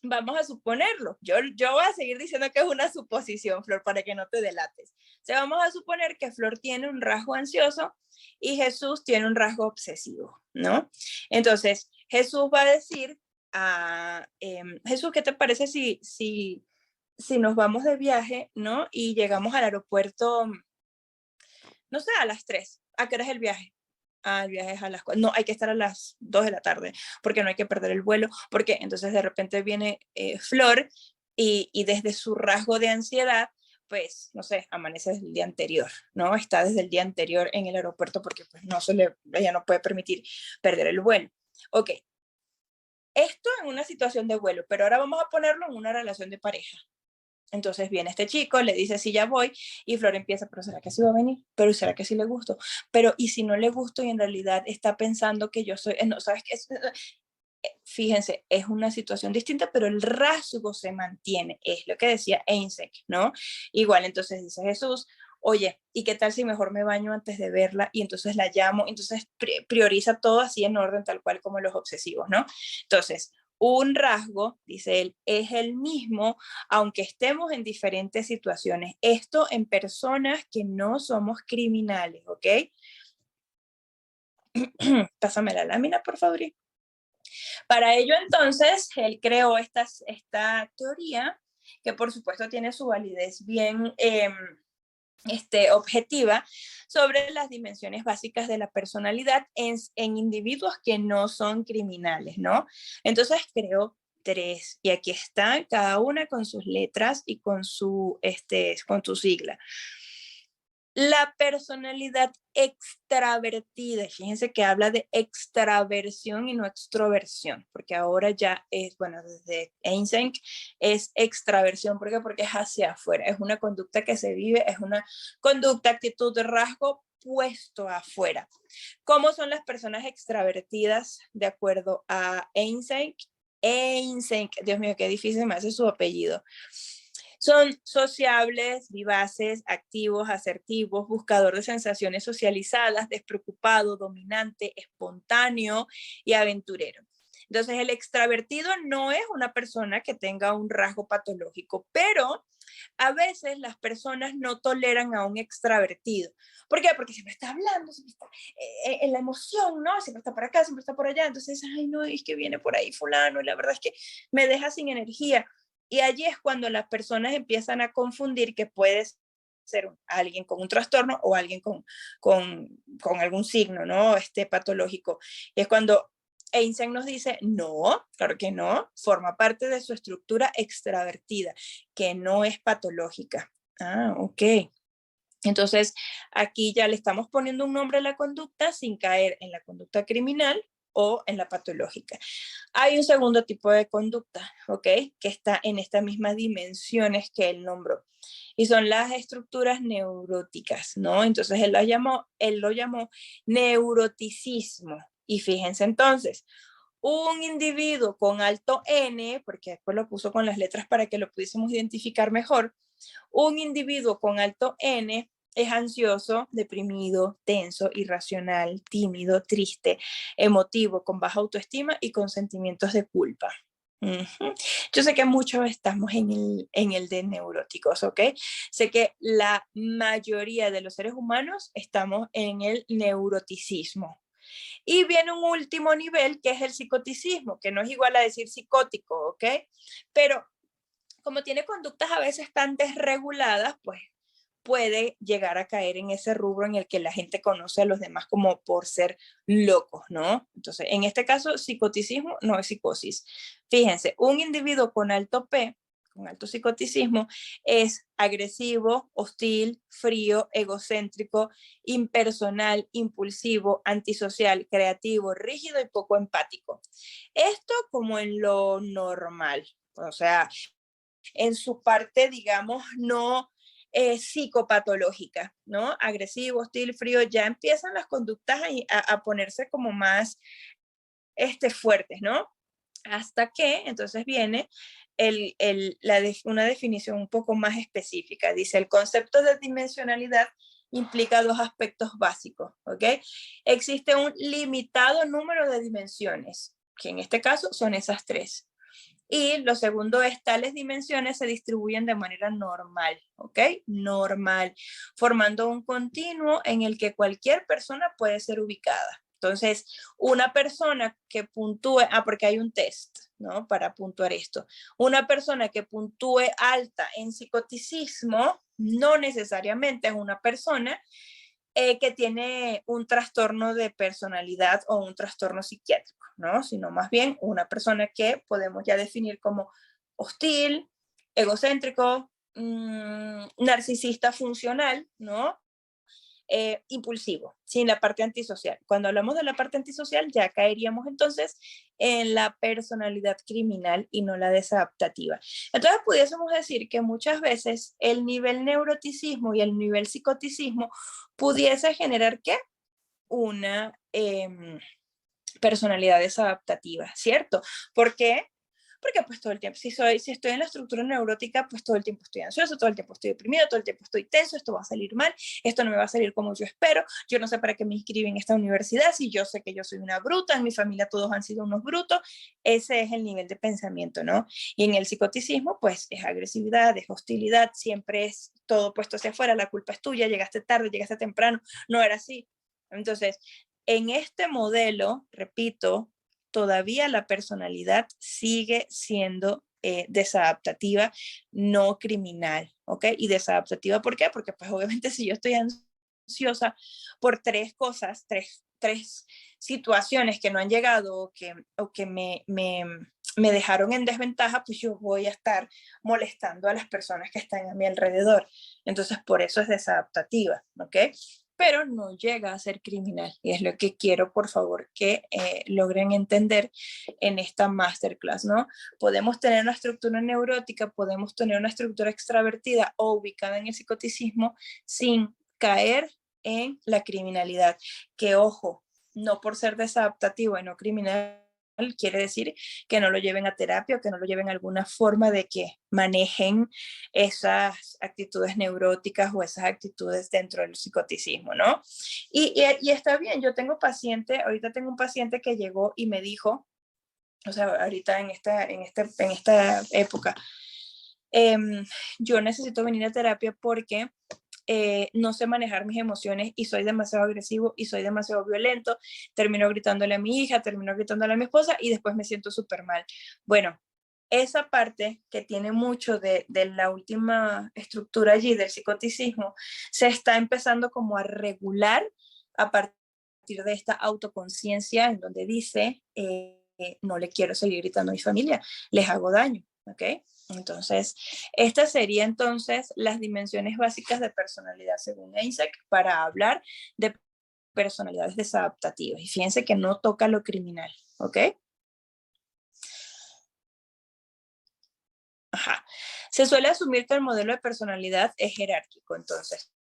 vamos a suponerlo. Yo voy a seguir diciendo que es una suposición, Flor, para que no te delates. O sea, vamos a suponer que Flor tiene un rasgo ansioso y Jesús tiene un rasgo obsesivo, ¿no? Entonces, Jesús va a decir, Jesús, ¿qué te parece si nos vamos de viaje, ¿no? Y llegamos al aeropuerto, no sé, a las 3. ¿A qué hora es el viaje? El viaje es a las 4. No, hay que estar a las 2 de la tarde, porque no hay que perder el vuelo, porque entonces de repente viene Flor y desde su rasgo de ansiedad, pues, no sé, amanece desde el día anterior, ¿no? Está desde el día anterior en el aeropuerto porque pues ella no puede permitir perder el vuelo. Ok, esto en una situación de vuelo, pero ahora vamos a ponerlo en una relación de pareja. Entonces viene este chico, le dice sí, ya voy, y Flor empieza, pero ¿será que sí va a venir? ¿Pero será que sí le gusto? Pero ¿y si no le gusto y en realidad está pensando que yo soy, no, ¿sabes qué? Fíjense, es una situación distinta, pero el rasgo se mantiene, es lo que decía Einstein, ¿no? Igual entonces dice Jesús, oye, ¿y qué tal si mejor me baño antes de verla? Y entonces la llamo, entonces prioriza todo así en orden tal cual como los obsesivos, ¿no? Entonces, un rasgo, dice él, es el mismo, aunque estemos en diferentes situaciones. Esto en personas que no somos criminales, ¿ok? Pásame la lámina, por favor. Para ello, entonces, él creó esta teoría, que por supuesto tiene su validez bien objetiva sobre las dimensiones básicas de la personalidad en individuos que no son criminales, ¿no? Entonces creo 3 y aquí están cada una con sus letras y con su sigla. La personalidad extravertida, fíjense que habla de extraversión y no extroversión, porque ahora ya es, bueno, desde Eysenck es extraversión, ¿por qué? Porque es hacia afuera, es una conducta que se vive, es una conducta, actitud, rasgo puesto afuera. ¿Cómo son las personas extravertidas de acuerdo a Eysenck? Eysenck, Dios mío, qué difícil me hace su apellido. Son sociables, vivaces, activos, asertivos, buscador de sensaciones socializadas, despreocupado, dominante, espontáneo y aventurero. Entonces, el extravertido no es una persona que tenga un rasgo patológico, pero a veces las personas no toleran a un extravertido. ¿Por qué? Porque siempre está hablando, siempre está en la emoción, ¿no? Siempre está por acá, siempre está por allá. Entonces, ay, no, es que viene por ahí fulano y la verdad es que me deja sin energía. Y allí es cuando las personas empiezan a confundir que puede ser alguien con un trastorno o alguien con algún signo, ¿no? Patológico. Y es cuando Eysenck nos dice, no, claro que no, forma parte de su estructura extravertida, que no es patológica. Ah, ok. Entonces, aquí ya le estamos poniendo un nombre a la conducta sin caer en la conducta criminal o en la patológica. Hay un segundo tipo de conducta, ¿ok? Que está en estas mismas dimensiones que él nombró. Y son las estructuras neuróticas, ¿no? Entonces él lo llamó neuroticismo. Y fíjense entonces, un individuo con alto N, porque después lo puso con las letras para que lo pudiésemos identificar mejor, un individuo con alto N es ansioso, deprimido, tenso, irracional, tímido, triste, emotivo, con baja autoestima y con sentimientos de culpa. Yo sé que muchos estamos en el de neuróticos, ¿ok? Sé que la mayoría de los seres humanos estamos en el neuroticismo. Y viene un último nivel que es el psicoticismo, que no es igual a decir psicótico, ¿ok? Pero como tiene conductas a veces tan desreguladas, pues puede llegar a caer en ese rubro en el que la gente conoce a los demás como por ser locos, ¿no? Entonces, en este caso, psicoticismo no es psicosis. Fíjense, un individuo con alto P, con alto psicoticismo, es agresivo, hostil, frío, egocéntrico, impersonal, impulsivo, antisocial, creativo, rígido y poco empático. Esto como en lo normal, o sea, en su parte, digamos, no psicopatológica, ¿no? Agresivo, hostil, frío, ya empiezan las conductas a ponerse como más fuertes, ¿no? Hasta que entonces viene una definición un poco más específica. Dice, el concepto de dimensionalidad implica 2 aspectos básicos, ¿ok? Existe un limitado número de dimensiones, que en este caso son esas 3. Y lo segundo es, tales dimensiones se distribuyen de manera normal, ¿ok? Normal, formando un continuo en el que cualquier persona puede ser ubicada. Entonces, una persona que puntúe, porque hay un test, ¿no? Para puntuar esto. Una persona que puntúe alta en psicoticismo no necesariamente es una persona que tiene un trastorno de personalidad o un trastorno psiquiátrico, ¿no? Sino más bien una persona que podemos ya definir como hostil, egocéntrico, narcisista funcional, ¿no? Impulsivo, sin la parte antisocial. Cuando hablamos de la parte antisocial, ya caeríamos entonces en la personalidad criminal y no la desadaptativa. Entonces, pudiésemos decir que muchas veces el nivel neuroticismo y el nivel psicoticismo pudiese generar ¿qué? Una personalidad desadaptativa, ¿cierto? ¿Por qué? Porque pues todo el tiempo, si estoy en la estructura neurótica, pues todo el tiempo estoy ansioso, todo el tiempo estoy deprimido, todo el tiempo estoy tenso, esto va a salir mal, esto no me va a salir como yo espero, yo no sé para qué me inscribí en esta universidad, si yo sé que yo soy una bruta, en mi familia todos han sido unos brutos, ese es el nivel de pensamiento, ¿no? Y en el psicoticismo, pues es agresividad, es hostilidad, siempre es todo puesto hacia afuera, la culpa es tuya, llegaste tarde, llegaste temprano, no era así. Entonces, en este modelo, repito, todavía la personalidad sigue siendo desadaptativa, no criminal, ¿ok? Y desadaptativa, ¿por qué? Porque pues obviamente si yo estoy ansiosa por tres cosas, tres situaciones que no han llegado o que me dejaron en desventaja, pues yo voy a estar molestando a las personas que están a mi alrededor. Entonces, por eso es desadaptativa, ¿ok? Pero no llega a ser criminal. Y es lo que quiero, por favor, que logren entender en esta masterclass, ¿no? Podemos tener una estructura neurótica, podemos tener una estructura extravertida o ubicada en el psicoticismo sin caer en la criminalidad. Que, ojo, no por ser desadaptativo y no criminal, quiere decir que no lo lleven a terapia o que no lo lleven a alguna forma de que manejen esas actitudes neuróticas o esas actitudes dentro del psicoticismo, ¿no? Y está bien, yo tengo ahorita tengo un paciente que llegó y me dijo, o sea, ahorita en esta época, yo necesito venir a terapia porque no sé manejar mis emociones y soy demasiado agresivo y soy demasiado violento, termino gritándole a mi hija, termino gritándole a mi esposa y después me siento súper mal. Bueno, esa parte que tiene mucho de la última estructura allí del psicoticismo se está empezando como a regular a partir de esta autoconciencia en donde dice, no le quiero seguir gritando a mi familia, les hago daño, ¿ok? Entonces, estas serían entonces las dimensiones básicas de personalidad según EINSEC para hablar de personalidades desadaptativas. Y fíjense que no toca lo criminal, ¿ok? Ajá. Se suele asumir que el modelo de personalidad es jerárquico, entonces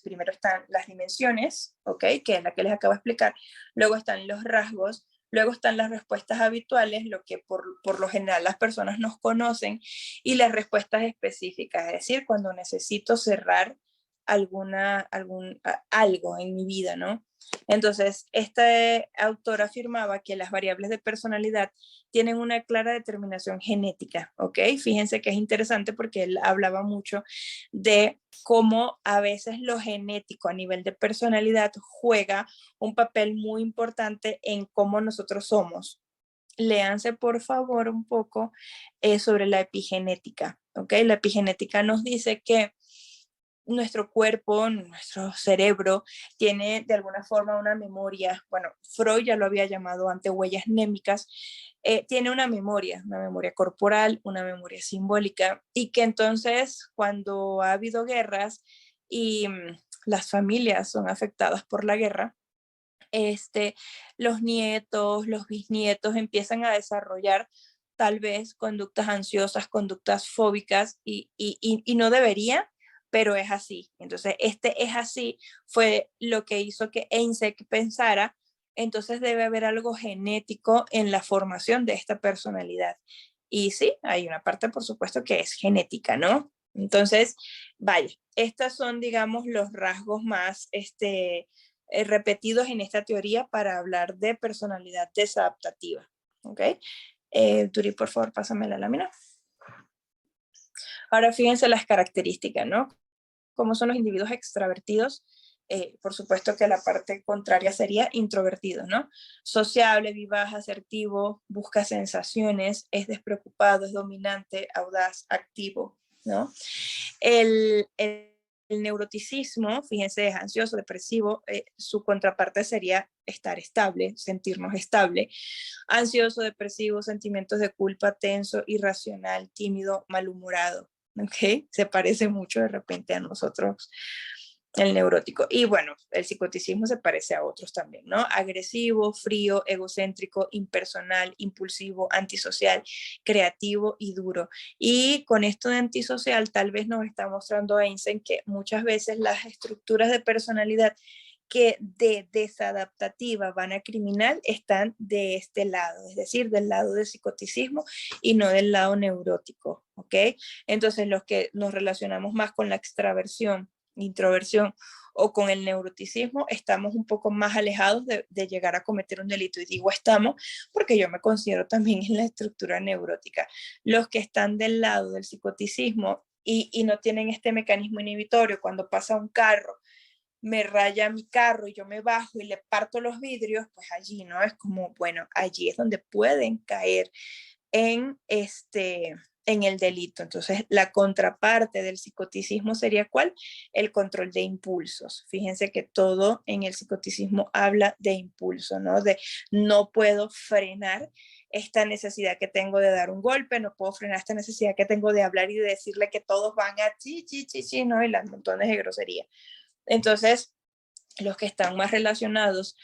primero están las dimensiones, ¿ok? Que es la que les acabo de explicar, luego están los rasgos, luego están las respuestas habituales, lo que por lo general las personas nos conocen, y las respuestas específicas, es decir, cuando necesito cerrar algo en mi vida, ¿no? Entonces, este autor afirmaba que las variables de personalidad tienen una clara determinación genética, ¿ok? Fíjense que es interesante porque él hablaba mucho de cómo a veces lo genético a nivel de personalidad juega un papel muy importante en cómo nosotros somos. Léanse por favor un poco sobre la epigenética, ¿ok? La epigenética nos dice que nuestro cuerpo, nuestro cerebro, tiene de alguna forma una memoria, bueno, Freud ya lo había llamado ante huellas némicas, tiene una memoria corporal, una memoria simbólica, y que entonces cuando ha habido guerras y las familias son afectadas por la guerra, los nietos, los bisnietos empiezan a desarrollar tal vez conductas ansiosas, conductas fóbicas y no debería, pero es así. Entonces, este es así fue lo que hizo que EINSEC pensara, entonces debe haber algo genético en la formación de esta personalidad. Y sí, hay una parte, por supuesto, que es genética, ¿no? Entonces, vaya, estas son, digamos, los rasgos más, repetidos en esta teoría para hablar de personalidad desadaptativa. ¿Ok? Turi, por favor, pásame la lámina. Ahora fíjense las características, ¿no? ¿Cómo son los individuos extravertidos? Por supuesto que la parte contraria sería introvertido, ¿no? Sociable, vivaz, asertivo, busca sensaciones, es despreocupado, es dominante, audaz, activo, ¿no? El neuroticismo, fíjense, es ansioso, depresivo, su contraparte sería estar estable, sentirnos estable. Ansioso, depresivo, sentimientos de culpa, tenso, irracional, tímido, malhumorado. ¿Ok? Se parece mucho de repente a nosotros el neurótico. Y bueno, el psicoticismo se parece a otros también, ¿no? Agresivo, frío, egocéntrico, impersonal, impulsivo, antisocial, creativo y duro. Y con esto de antisocial, tal vez nos está mostrando Einstein que muchas veces las estructuras de personalidad que de desadaptativa van a criminal están de este lado, es decir, del lado del psicoticismo y no del lado neurótico, ¿ok? Entonces los que nos relacionamos más con la extraversión, introversión o con el neuroticismo, estamos un poco más alejados de llegar a cometer un delito. Y digo estamos porque yo me considero también en la estructura neurótica. Los que están del lado del psicoticismo y no tienen este mecanismo inhibitorio, cuando pasa un carro, me raya mi carro y yo me bajo y le parto los vidrios, pues allí, ¿no? Es como, bueno, allí es donde pueden caer en en el delito. Entonces, la contraparte del psicoticismo sería ¿cuál? El control de impulsos. Fíjense que todo en el psicoticismo habla de impulso, ¿no? De no puedo frenar esta necesidad que tengo de dar un golpe, no puedo frenar esta necesidad que tengo de hablar y de decirle que todos van a chi, chi, chi, chi, ¿no? Y las montones de grosería. Entonces, los que están más relacionados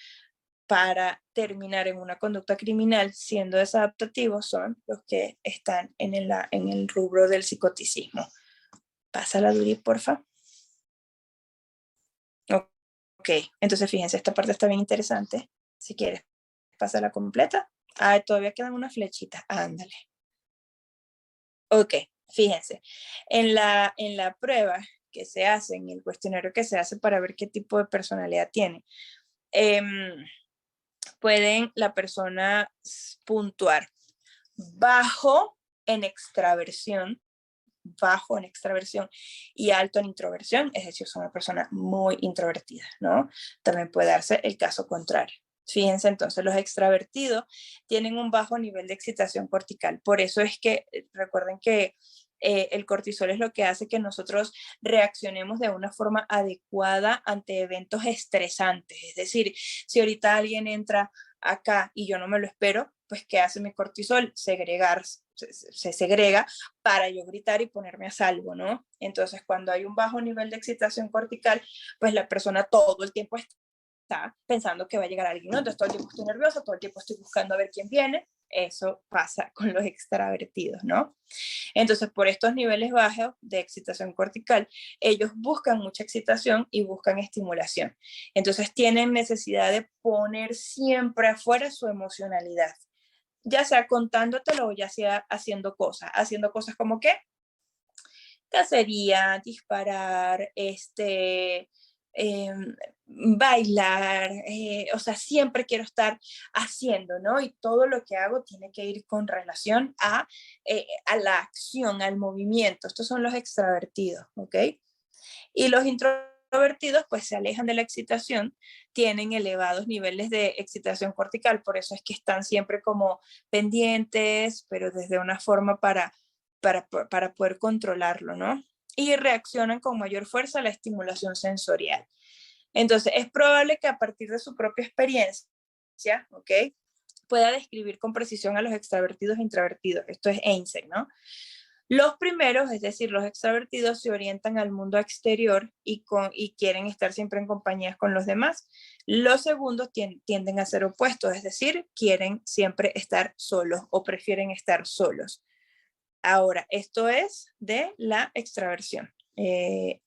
para terminar en una conducta criminal siendo desadaptativos son los que están en el rubro del psicoticismo. Pásala, Duri, porfa. Ok, entonces fíjense, esta parte está bien interesante. Si quieres, pásala completa. Ah, todavía quedan unas flechitas. Ándale. Ok, fíjense. En la prueba que se hace, en el cuestionario que se hace para ver qué tipo de personalidad tiene, pueden la persona puntuar bajo en extraversión y alto en introversión, es decir, son una persona muy introvertida, ¿no? También puede darse el caso contrario. Fíjense entonces, los extravertidos tienen un bajo nivel de excitación cortical, por eso es que recuerden que el cortisol es lo que hace que nosotros reaccionemos de una forma adecuada ante eventos estresantes. Es decir, si ahorita alguien entra acá y yo no me lo espero, pues ¿qué hace mi cortisol? Se segrega para yo gritar y ponerme a salvo, ¿no? Entonces, cuando hay un bajo nivel de excitación cortical, pues la persona todo el tiempo está pensando que va a llegar alguien, ¿no? Entonces todo el tiempo estoy nerviosa, todo el tiempo estoy buscando a ver quién viene. Eso pasa con los extravertidos, ¿no? Entonces, por estos niveles bajos de excitación cortical, ellos buscan mucha excitación y buscan estimulación. Entonces, tienen necesidad de poner siempre afuera su emocionalidad, ya sea contándotelo o ya sea haciendo cosas como qué, cacería, disparar, bailar, o sea, siempre quiero estar haciendo, ¿no? Y todo lo que hago tiene que ir con relación a la acción, al movimiento. Estos son los extravertidos, ¿ok? Y los introvertidos pues se alejan de la excitación, tienen elevados niveles de excitación cortical, por eso es que están siempre como pendientes, pero desde una forma para poder controlarlo, ¿no? Y reaccionan con mayor fuerza a la estimulación sensorial. Entonces, es probable que a partir de su propia experiencia, ¿ok?, pueda describir con precisión a los extravertidos e introvertidos. Esto es Einstein, ¿no? Los primeros, es decir, los extravertidos, se orientan al mundo exterior y quieren estar siempre en compañías con los demás. Los segundos tienden a ser opuestos, es decir, quieren siempre estar solos o prefieren estar solos. Ahora, esto es de la extraversión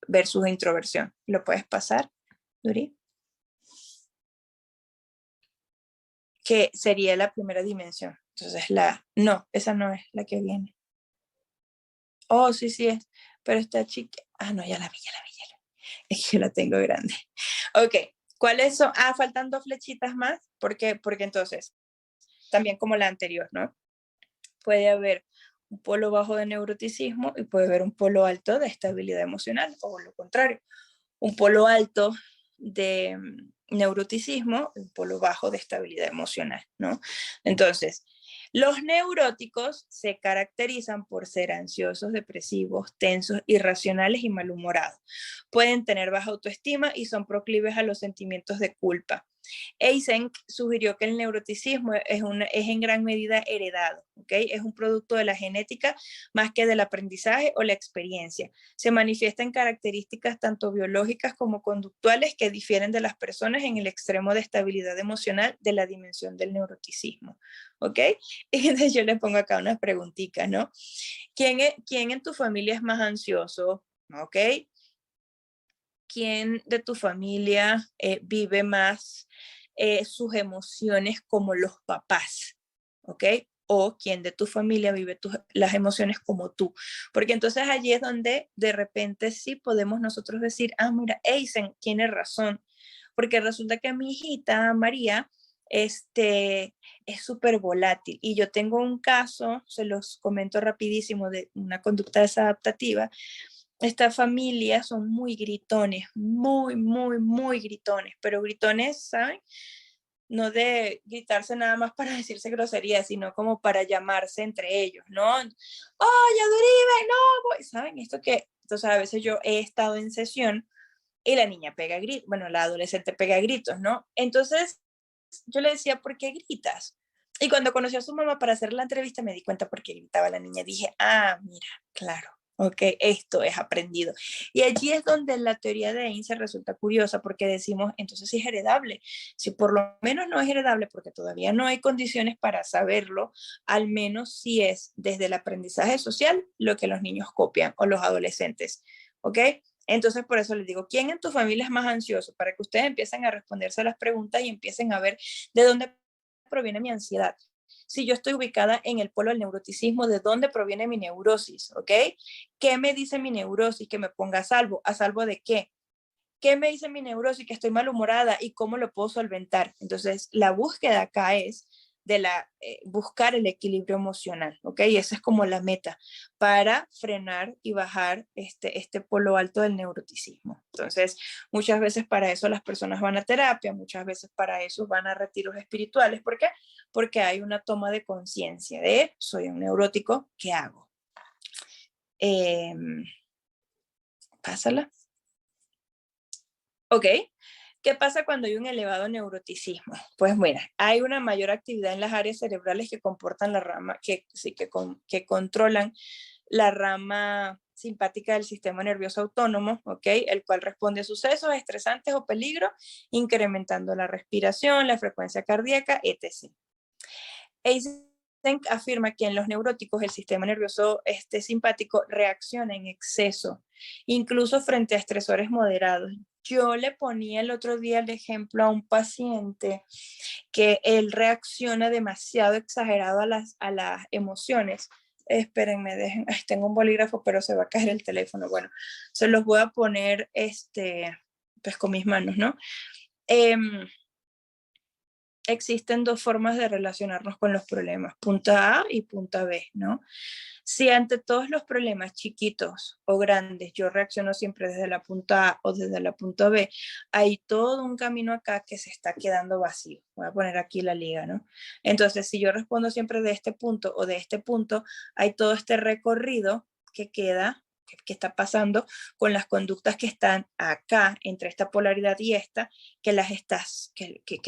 versus introversión. ¿Lo puedes pasar, Duri? Que sería la primera dimensión. Entonces, no, esa no es la que viene. Oh, sí, sí es, pero está chica. Ah, no, ya la vi. Es que yo la tengo grande. Ok, ¿cuáles son? Ah, faltan 2 flechitas más. ¿Por qué? Porque entonces, también como la anterior, ¿no? Puede haber un polo bajo de neuroticismo y puede haber un polo alto de estabilidad emocional, o lo contrario, un polo alto de neuroticismo, un polo bajo de estabilidad emocional, ¿no? Entonces, los neuróticos se caracterizan por ser ansiosos, depresivos, tensos, irracionales y malhumorados. Pueden tener baja autoestima y son proclives a los sentimientos de culpa. Eysenck sugirió que el neuroticismo es en gran medida heredado, ¿okay? Es un producto de la genética más que del aprendizaje o la experiencia. Se manifiesta en características tanto biológicas como conductuales que difieren de las personas en el extremo de estabilidad emocional de la dimensión del neuroticismo, ¿ok? Y entonces yo les pongo acá unas preguntitas, ¿no? ¿Quién en tu familia es más ansioso? ¿Ok? ¿Quién de tu familia vive más sus emociones como los papás? ¿Ok? O quién de tu familia vive las emociones como tú. Porque entonces allí es donde de repente sí podemos nosotros decir, ah, mira, Eisen tiene razón. Porque resulta que mi hijita María es súper volátil. Y yo tengo un caso, se los comento rapidísimo, de una conducta desadaptativa. Esta familia son muy gritones, muy, muy, muy gritones, pero gritones, ¿saben? no de gritarse nada más para decirse groserías, sino como para llamarse entre ellos, ¿no? ¡Oye, Duribe, no! ¿Saben esto que? Entonces a veces yo he estado en sesión y la niña pega gritos, bueno, la adolescente pega gritos, ¿no? Entonces yo le decía, ¿por qué gritas? Y cuando conocí a su mamá para hacer la entrevista me di cuenta por qué gritaba la niña. Dije, ah, mira, claro, ok, esto es aprendido. Y allí es donde la teoría de Einstein resulta curiosa porque decimos, entonces sí es heredable. Si por lo menos no es heredable porque todavía no hay condiciones para saberlo, al menos sí es desde el aprendizaje social lo que los niños copian o los adolescentes, ¿ok? Entonces, por eso les digo, ¿quién en tu familia es más ansioso? Para que ustedes empiecen a responderse las preguntas y empiecen a ver de dónde proviene mi ansiedad. Si yo estoy ubicada en el polo del neuroticismo, ¿de dónde proviene mi neurosis? ¿Ok? ¿Qué me dice mi neurosis? Que me ponga a salvo. ¿A salvo de qué? ¿Qué me dice mi neurosis? Que estoy malhumorada y cómo lo puedo solventar. Entonces, la búsqueda acá es de buscar el equilibrio emocional, ¿ok? Y esa es como la meta para frenar y bajar este polo alto del neuroticismo. Entonces, muchas veces para eso las personas van a terapia, muchas veces para eso van a retiros espirituales. ¿Por qué? Porque hay una toma de conciencia de, soy un neurótico, ¿qué hago? Pásala. Ok. ¿Qué pasa cuando hay un elevado neuroticismo? Pues mira, hay una mayor actividad en las áreas cerebrales que comportan la rama, que controlan la rama simpática del sistema nervioso autónomo, ¿ok? El cual responde a sucesos estresantes o peligros, incrementando la respiración, la frecuencia cardíaca, etc. Eysenck afirma que en los neuróticos el sistema nervioso simpático reacciona en exceso, incluso frente a estresores moderados. Yo le ponía el otro día el ejemplo a un paciente que él reacciona demasiado exagerado a las emociones. Espérenme, tengo un bolígrafo, pero se va a caer el teléfono. Bueno, se los voy a poner pues con mis manos, ¿no? Existen dos formas de relacionarnos con los problemas, punta A y punta B, ¿no? Si ante todos los problemas chiquitos o grandes yo reacciono siempre desde la punta A o desde la punta B, hay todo un camino acá que se está quedando vacío. Voy a poner aquí la liga, ¿no? Entonces, si yo respondo siempre de este punto o de este punto, hay todo este recorrido que queda, que está pasando con las conductas que están acá, entre esta polaridad y esta, que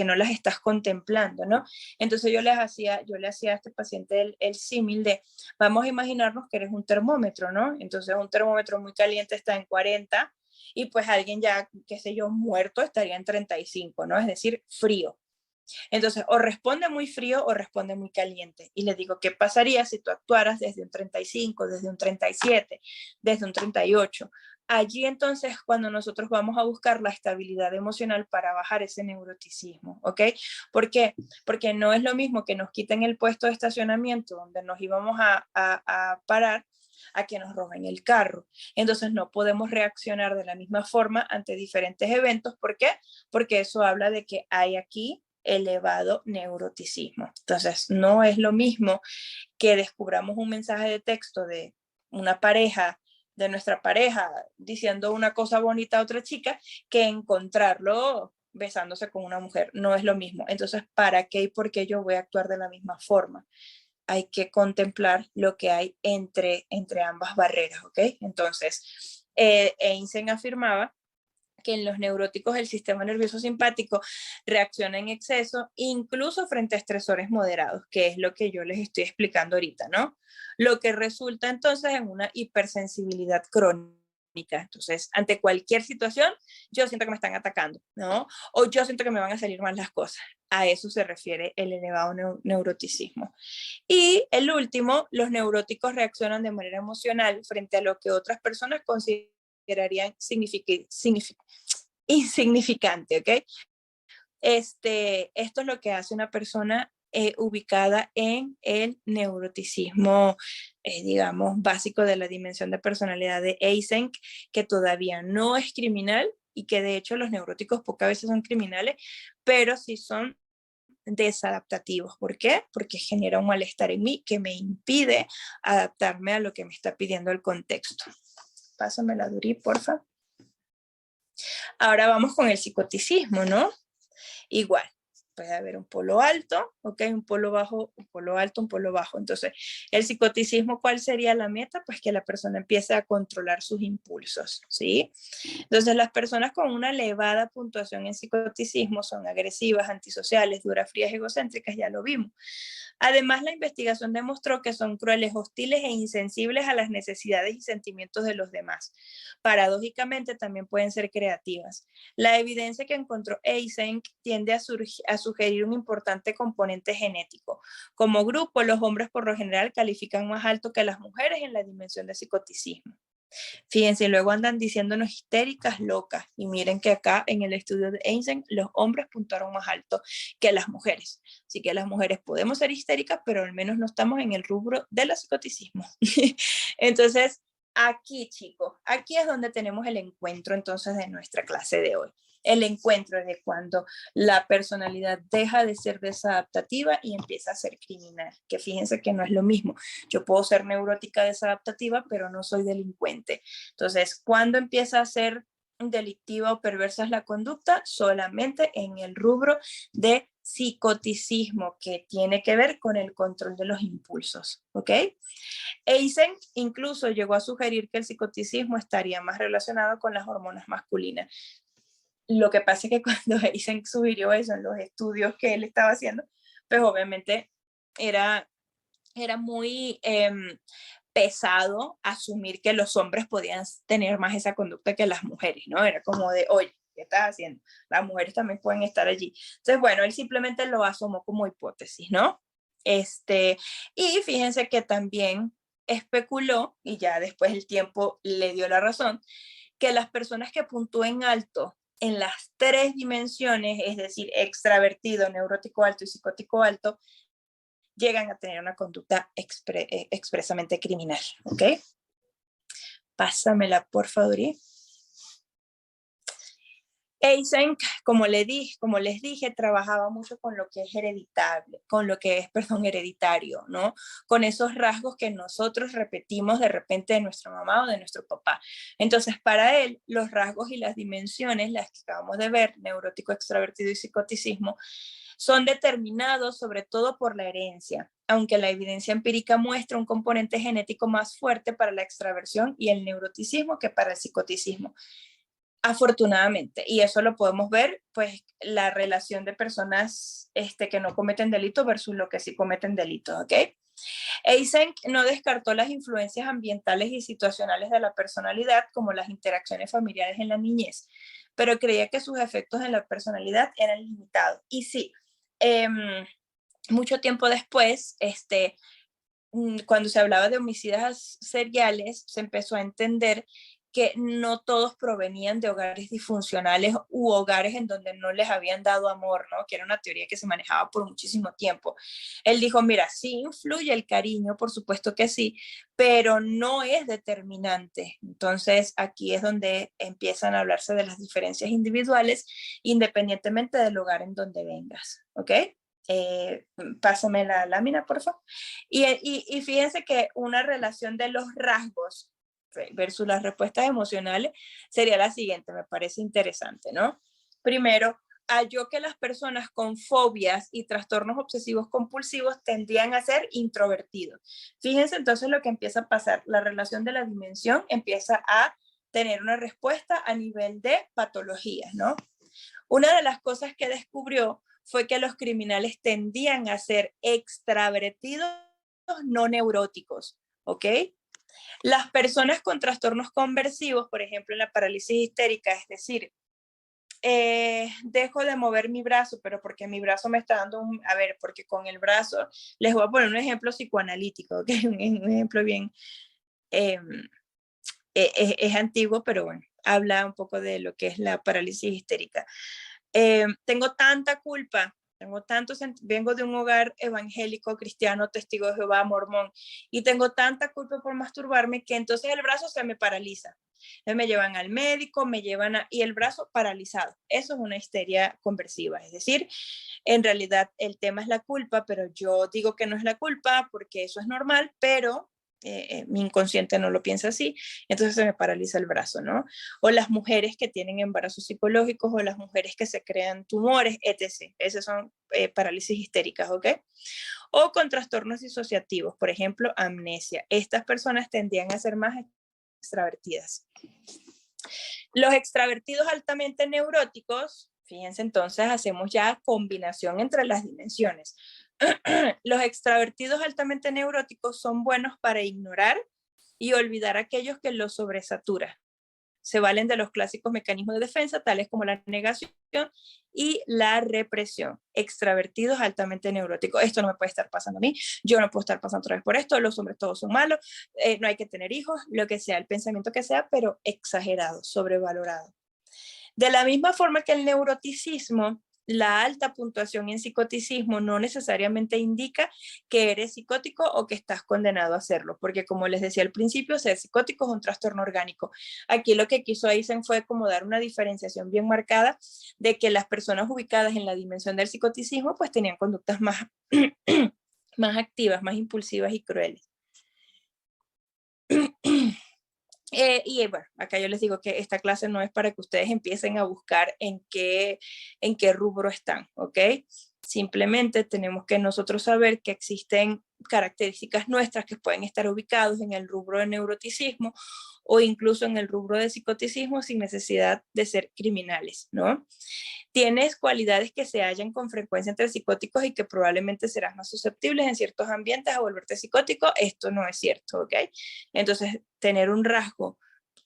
no las estás contemplando, ¿no? Entonces yo le hacía a este paciente el símil de, vamos a imaginarnos que eres un termómetro, ¿no? Entonces un termómetro muy caliente está en 40 y pues alguien ya, qué sé yo, muerto estaría en 35, ¿no? Es decir, frío. Entonces, o responde muy frío o responde muy caliente. Y le digo, ¿qué pasaría si tú actuaras desde un 35, desde un 37, desde un 38? Allí entonces cuando nosotros vamos a buscar la estabilidad emocional para bajar ese neuroticismo, ¿ok? ¿Por qué? Porque no es lo mismo que nos quiten el puesto de estacionamiento donde nos íbamos a parar a que nos roben el carro. Entonces no podemos reaccionar de la misma forma ante diferentes eventos. ¿Por qué? Porque eso habla de que hay aquí elevado neuroticismo. Entonces, no es lo mismo que descubramos un mensaje de texto de una pareja, de nuestra pareja, diciendo una cosa bonita a otra chica, que encontrarlo besándose con una mujer. No es lo mismo. Entonces, ¿para qué y por qué yo voy a actuar de la misma forma? Hay que contemplar lo que hay entre ambas barreras, ¿ok? Entonces, Einstein afirmaba que en los neuróticos el sistema nervioso simpático reacciona en exceso, incluso frente a estresores moderados, que es lo que yo les estoy explicando ahorita, ¿no? Lo que resulta entonces en una hipersensibilidad crónica. Entonces, ante cualquier situación, yo siento que me están atacando, ¿no? O yo siento que me van a salir mal las cosas. A eso se refiere el elevado neuroticismo. Y el último, los neuróticos reaccionan de manera emocional frente a lo que otras personas considerarían insignificante, ¿ok? Esto es lo que hace una persona ubicada en el neuroticismo, digamos, básico de la dimensión de personalidad de Eysenck, que todavía no es criminal y que de hecho los neuróticos pocas veces son criminales, pero sí son desadaptativos. ¿Por qué? Porque genera un malestar en mí que me impide adaptarme a lo que me está pidiendo el contexto. Pásame la Duri, porfa. Ahora vamos con el psicoticismo, ¿no? Igual. puede haber un polo alto, ¿ok? Un polo bajo, un polo alto, un polo bajo. Entonces, el psicoticismo, ¿cuál sería la meta? Pues que la persona empiece a controlar sus impulsos, ¿sí? Entonces, las personas con una elevada puntuación en psicoticismo son agresivas, antisociales, duras, frías, egocéntricas, ya lo vimos. Además, la investigación demostró que son crueles, hostiles e insensibles a las necesidades y sentimientos de los demás. Paradójicamente, también pueden ser creativas. La evidencia que encontró Eysenck tiende a sugerir un importante componente genético. Como grupo, los hombres por lo general califican más alto que las mujeres en la dimensión de psicoticismo. Fíjense, luego andan diciéndonos histéricas, locas. Y miren que acá en el estudio de Einstein, los hombres puntuaron más alto que las mujeres. Así que las mujeres podemos ser histéricas, pero al menos no estamos en el rubro del psicoticismo. Entonces, aquí, chicos, aquí es donde tenemos el encuentro entonces de nuestra clase de hoy. El encuentro de cuando la personalidad deja de ser desadaptativa y empieza a ser criminal, que fíjense que no es lo mismo. Yo puedo ser neurótica desadaptativa, pero no soy delincuente. Entonces, ¿cuándo empieza a ser delictiva o perversa es la conducta? Solamente en el rubro de psicoticismo, que tiene que ver con el control de los impulsos, ¿ok? Eysenck incluso llegó a sugerir que el psicoticismo estaría más relacionado con las hormonas masculinas. Lo que pasa es que cuando Eysenck sugirió eso en los estudios que él estaba haciendo, pues obviamente era muy pesado asumir que los hombres podían tener más esa conducta que las mujeres, ¿no? Era como de, oye, ¿qué estás haciendo? Las mujeres también pueden estar allí. Entonces, bueno, él simplemente lo asomó como hipótesis, ¿no? Y fíjense que también especuló, y ya después el tiempo le dio la razón, que las personas que puntúen alto en las 3 dimensiones, es decir, extravertido, neurótico alto y psicótico alto, llegan a tener una conducta expresamente criminal, ¿ok? Pásamela, por favor. Eysenck, como les dije, trabajaba mucho con lo que es hereditable, con lo que es, perdón, hereditario, ¿no? Con esos rasgos que nosotros repetimos de repente de nuestra mamá o de nuestro papá. Entonces, para él, los rasgos y las dimensiones, las que acabamos de ver, neurótico, extravertido y psicoticismo, son determinados sobre todo por la herencia, aunque la evidencia empírica muestra un componente genético más fuerte para la extraversión y el neuroticismo que para el psicoticismo. Afortunadamente, y eso lo podemos ver, pues la relación de personas que no cometen delitos versus los que sí cometen delitos, ¿ok? Eysenck no descartó las influencias ambientales y situacionales de la personalidad, como las interacciones familiares en la niñez, pero creía que sus efectos en la personalidad eran limitados. Y sí, mucho tiempo después, cuando se hablaba de homicidas seriales, se empezó a entender que no todos provenían de hogares disfuncionales u hogares en donde no les habían dado amor, ¿no? Que era una teoría que se manejaba por muchísimo tiempo. Él dijo, mira, sí influye el cariño, por supuesto que sí, pero no es determinante. Entonces, aquí es donde empiezan a hablarse de las diferencias individuales, independientemente del hogar en donde vengas, ¿ok? Pásame la lámina, por favor. Y fíjense que una relación de los rasgos versus las respuestas emocionales sería la siguiente, me parece interesante, ¿no? Primero, halló que las personas con fobias y trastornos obsesivos compulsivos tendrían a ser introvertidos. Fíjense entonces lo que empieza a pasar, la relación de la dimensión empieza a tener una respuesta a nivel de patologías, ¿no? Una de las cosas que descubrió fue que los criminales tendían a ser extravertidos, no neuróticos, ¿ok? Las personas con trastornos conversivos, por ejemplo, en la parálisis histérica, es decir, dejo de mover mi brazo, pero porque mi brazo me está dando a ver, porque con el brazo, les voy a poner un ejemplo psicoanalítico, ¿ok? Un ejemplo bien, es antiguo, pero bueno, habla un poco de lo que es la parálisis histérica. Tengo tanta culpa, vengo de un hogar evangélico, cristiano, testigo de Jehová, mormón, y tengo tanta culpa por masturbarme que entonces el brazo se me paraliza. Entonces me llevan al médico, y el brazo paralizado. Eso es una histeria conversiva, es decir, en realidad el tema es la culpa, pero yo digo que no es la culpa porque eso es normal, pero mi inconsciente no lo piensa así, entonces se me paraliza el brazo, ¿no? O las mujeres que tienen embarazos psicológicos, o las mujeres que se crean tumores, etc. Esas son parálisis histéricas, ¿ok? O con trastornos disociativos, por ejemplo, amnesia. Estas personas tendrían a ser más extravertidas. Los extravertidos altamente neuróticos, fíjense, entonces hacemos ya combinación entre las dimensiones. Los extravertidos altamente neuróticos son buenos para ignorar y olvidar a aquellos que los sobresaturan. Se valen de los clásicos mecanismos de defensa, tales como la negación y la represión. Extravertidos altamente neuróticos. Esto no me puede estar pasando a mí, yo no puedo estar pasando otra vez por esto, los hombres todos son malos, no hay que tener hijos, lo que sea, el pensamiento que sea, pero exagerado, sobrevalorado. De la misma forma que el neuroticismo, la alta puntuación en psicoticismo no necesariamente indica que eres psicótico o que estás condenado a hacerlo, porque como les decía al principio, ser psicótico es un trastorno orgánico. Aquí lo que quiso Eisen fue como dar una diferenciación bien marcada de que las personas ubicadas en la dimensión del psicoticismo pues tenían conductas más, más activas, más impulsivas y crueles. Y bueno, acá yo les digo que esta clase no es para que ustedes empiecen a buscar en qué rubro están, ¿ok? Simplemente tenemos que nosotros saber que existen características nuestras que pueden estar ubicados en el rubro de neuroticismo o incluso en el rubro de psicoticismo sin necesidad de ser criminales, ¿no? Tienes cualidades que se hallan con frecuencia entre psicóticos y que probablemente serás más susceptibles en ciertos ambientes a volverte psicótico. Esto no es cierto, ¿ok? Entonces, tener un rasgo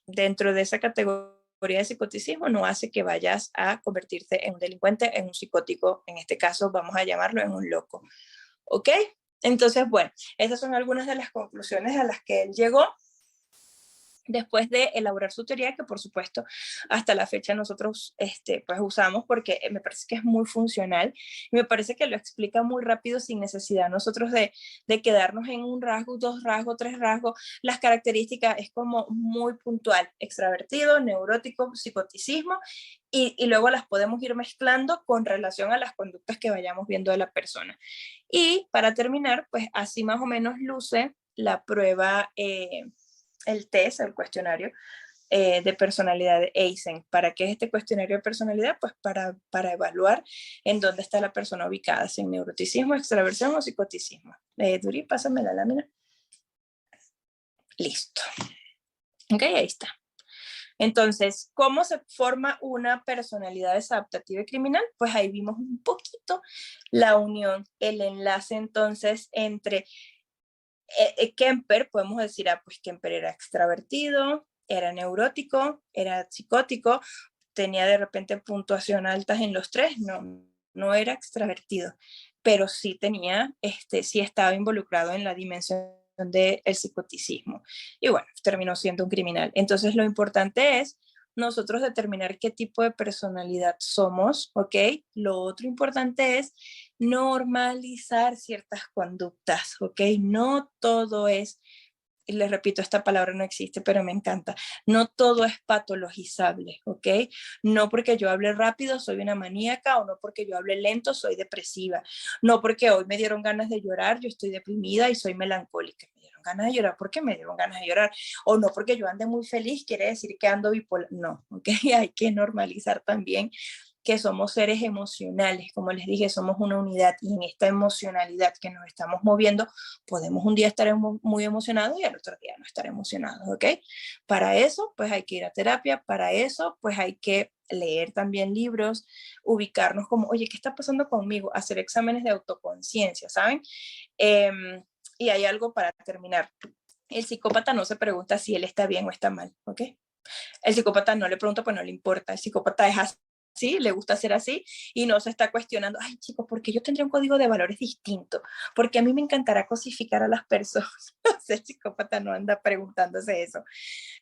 dentro de esa categoría de psicoticismo no hace que vayas a convertirte en un delincuente, en un psicótico. En este caso, vamos a llamarlo en un loco, ¿ok? Entonces, bueno, esas son algunas de las conclusiones a las que él llegó después de elaborar su teoría, que por supuesto hasta la fecha nosotros pues usamos porque me parece que es muy funcional y me parece que lo explica muy rápido sin necesidad nosotros de quedarnos en un rasgo, dos rasgos, tres rasgos. Las características es como muy puntual: extravertido, neurótico, psicoticismo, y luego las podemos ir mezclando con relación a las conductas que vayamos viendo de la persona. Y para terminar, pues así más o menos luce la prueba, el test, el cuestionario de personalidad de Eisen. ¿Para qué es este cuestionario de personalidad? Pues para evaluar en dónde está la persona ubicada, si en neuroticismo, extraversión o psicoticismo. Duri, pásame la lámina. Listo. Ok, ahí está. Entonces, ¿cómo se forma una personalidad desadaptativa y criminal? Pues ahí vimos un poquito la unión, el enlace entonces entre Kemper. Podemos decir, pues Kemper era extravertido, era neurótico, era psicótico, tenía de repente puntuación altas en los tres, no era extravertido, pero sí tenía, sí estaba involucrado en la dimensión del psicoticismo. Y bueno, terminó siendo un criminal. Entonces lo importante es nosotros determinar qué tipo de personalidad somos, ¿ok? Lo otro importante es normalizar ciertas conductas, ¿ok? No todo es, y les repito, esta palabra no existe, pero me encanta, no todo es patologizable, ¿ok? No porque yo hable rápido soy una maníaca, o no porque yo hable lento soy depresiva, no porque hoy me dieron ganas de llorar yo estoy deprimida y soy melancólica. Me dieron ganas de llorar porque me dieron ganas de llorar, o no porque yo ande muy feliz quiere decir que ando bipolar. No, ¿ok? Hay que normalizar también que somos seres emocionales, como les dije, somos una unidad, y en esta emocionalidad que nos estamos moviendo, podemos un día estar muy emocionados y al otro día no estar emocionados, ¿ok? Para eso, pues hay que ir a terapia, para eso, pues hay que leer también libros, ubicarnos como, oye, ¿qué está pasando conmigo? Hacer exámenes de autoconciencia, ¿saben? Y hay algo para terminar. El psicópata no se pregunta si él está bien o está mal, ¿ok? El psicópata no le pregunta, pues no le importa. El psicópata es así, le gusta ser así y no se está cuestionando, ay chicos, ¿por qué yo tendría un código de valores distinto? Porque a mí me encantará cosificar a las personas. O sea, el psicópata no anda preguntándose eso.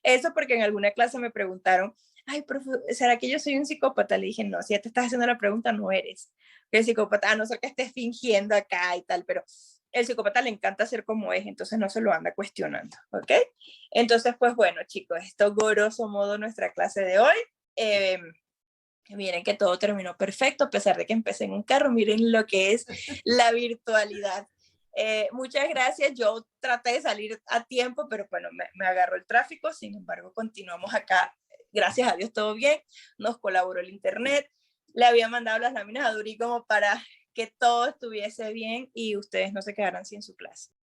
Eso porque en alguna clase me preguntaron, ay, profe, ¿será que yo soy un psicópata? Le dije, no, si ya te estás haciendo la pregunta, no eres. El psicópata, a no ser que estés fingiendo acá y tal, pero el psicópata le encanta ser como es, entonces no se lo anda cuestionando, ¿ok? Entonces, pues bueno, chicos, esto grosso modo nuestra clase de hoy. Miren que todo terminó perfecto, a pesar de que empecé en un carro. Miren lo que es la virtualidad. Muchas gracias. Yo traté de salir a tiempo, pero bueno, me agarró el tráfico. Sin embargo, continuamos acá. Gracias a Dios, todo bien. Nos colaboró el internet. Le había mandado las láminas a Duri como para que todo estuviese bien y ustedes no se quedaran sin su clase.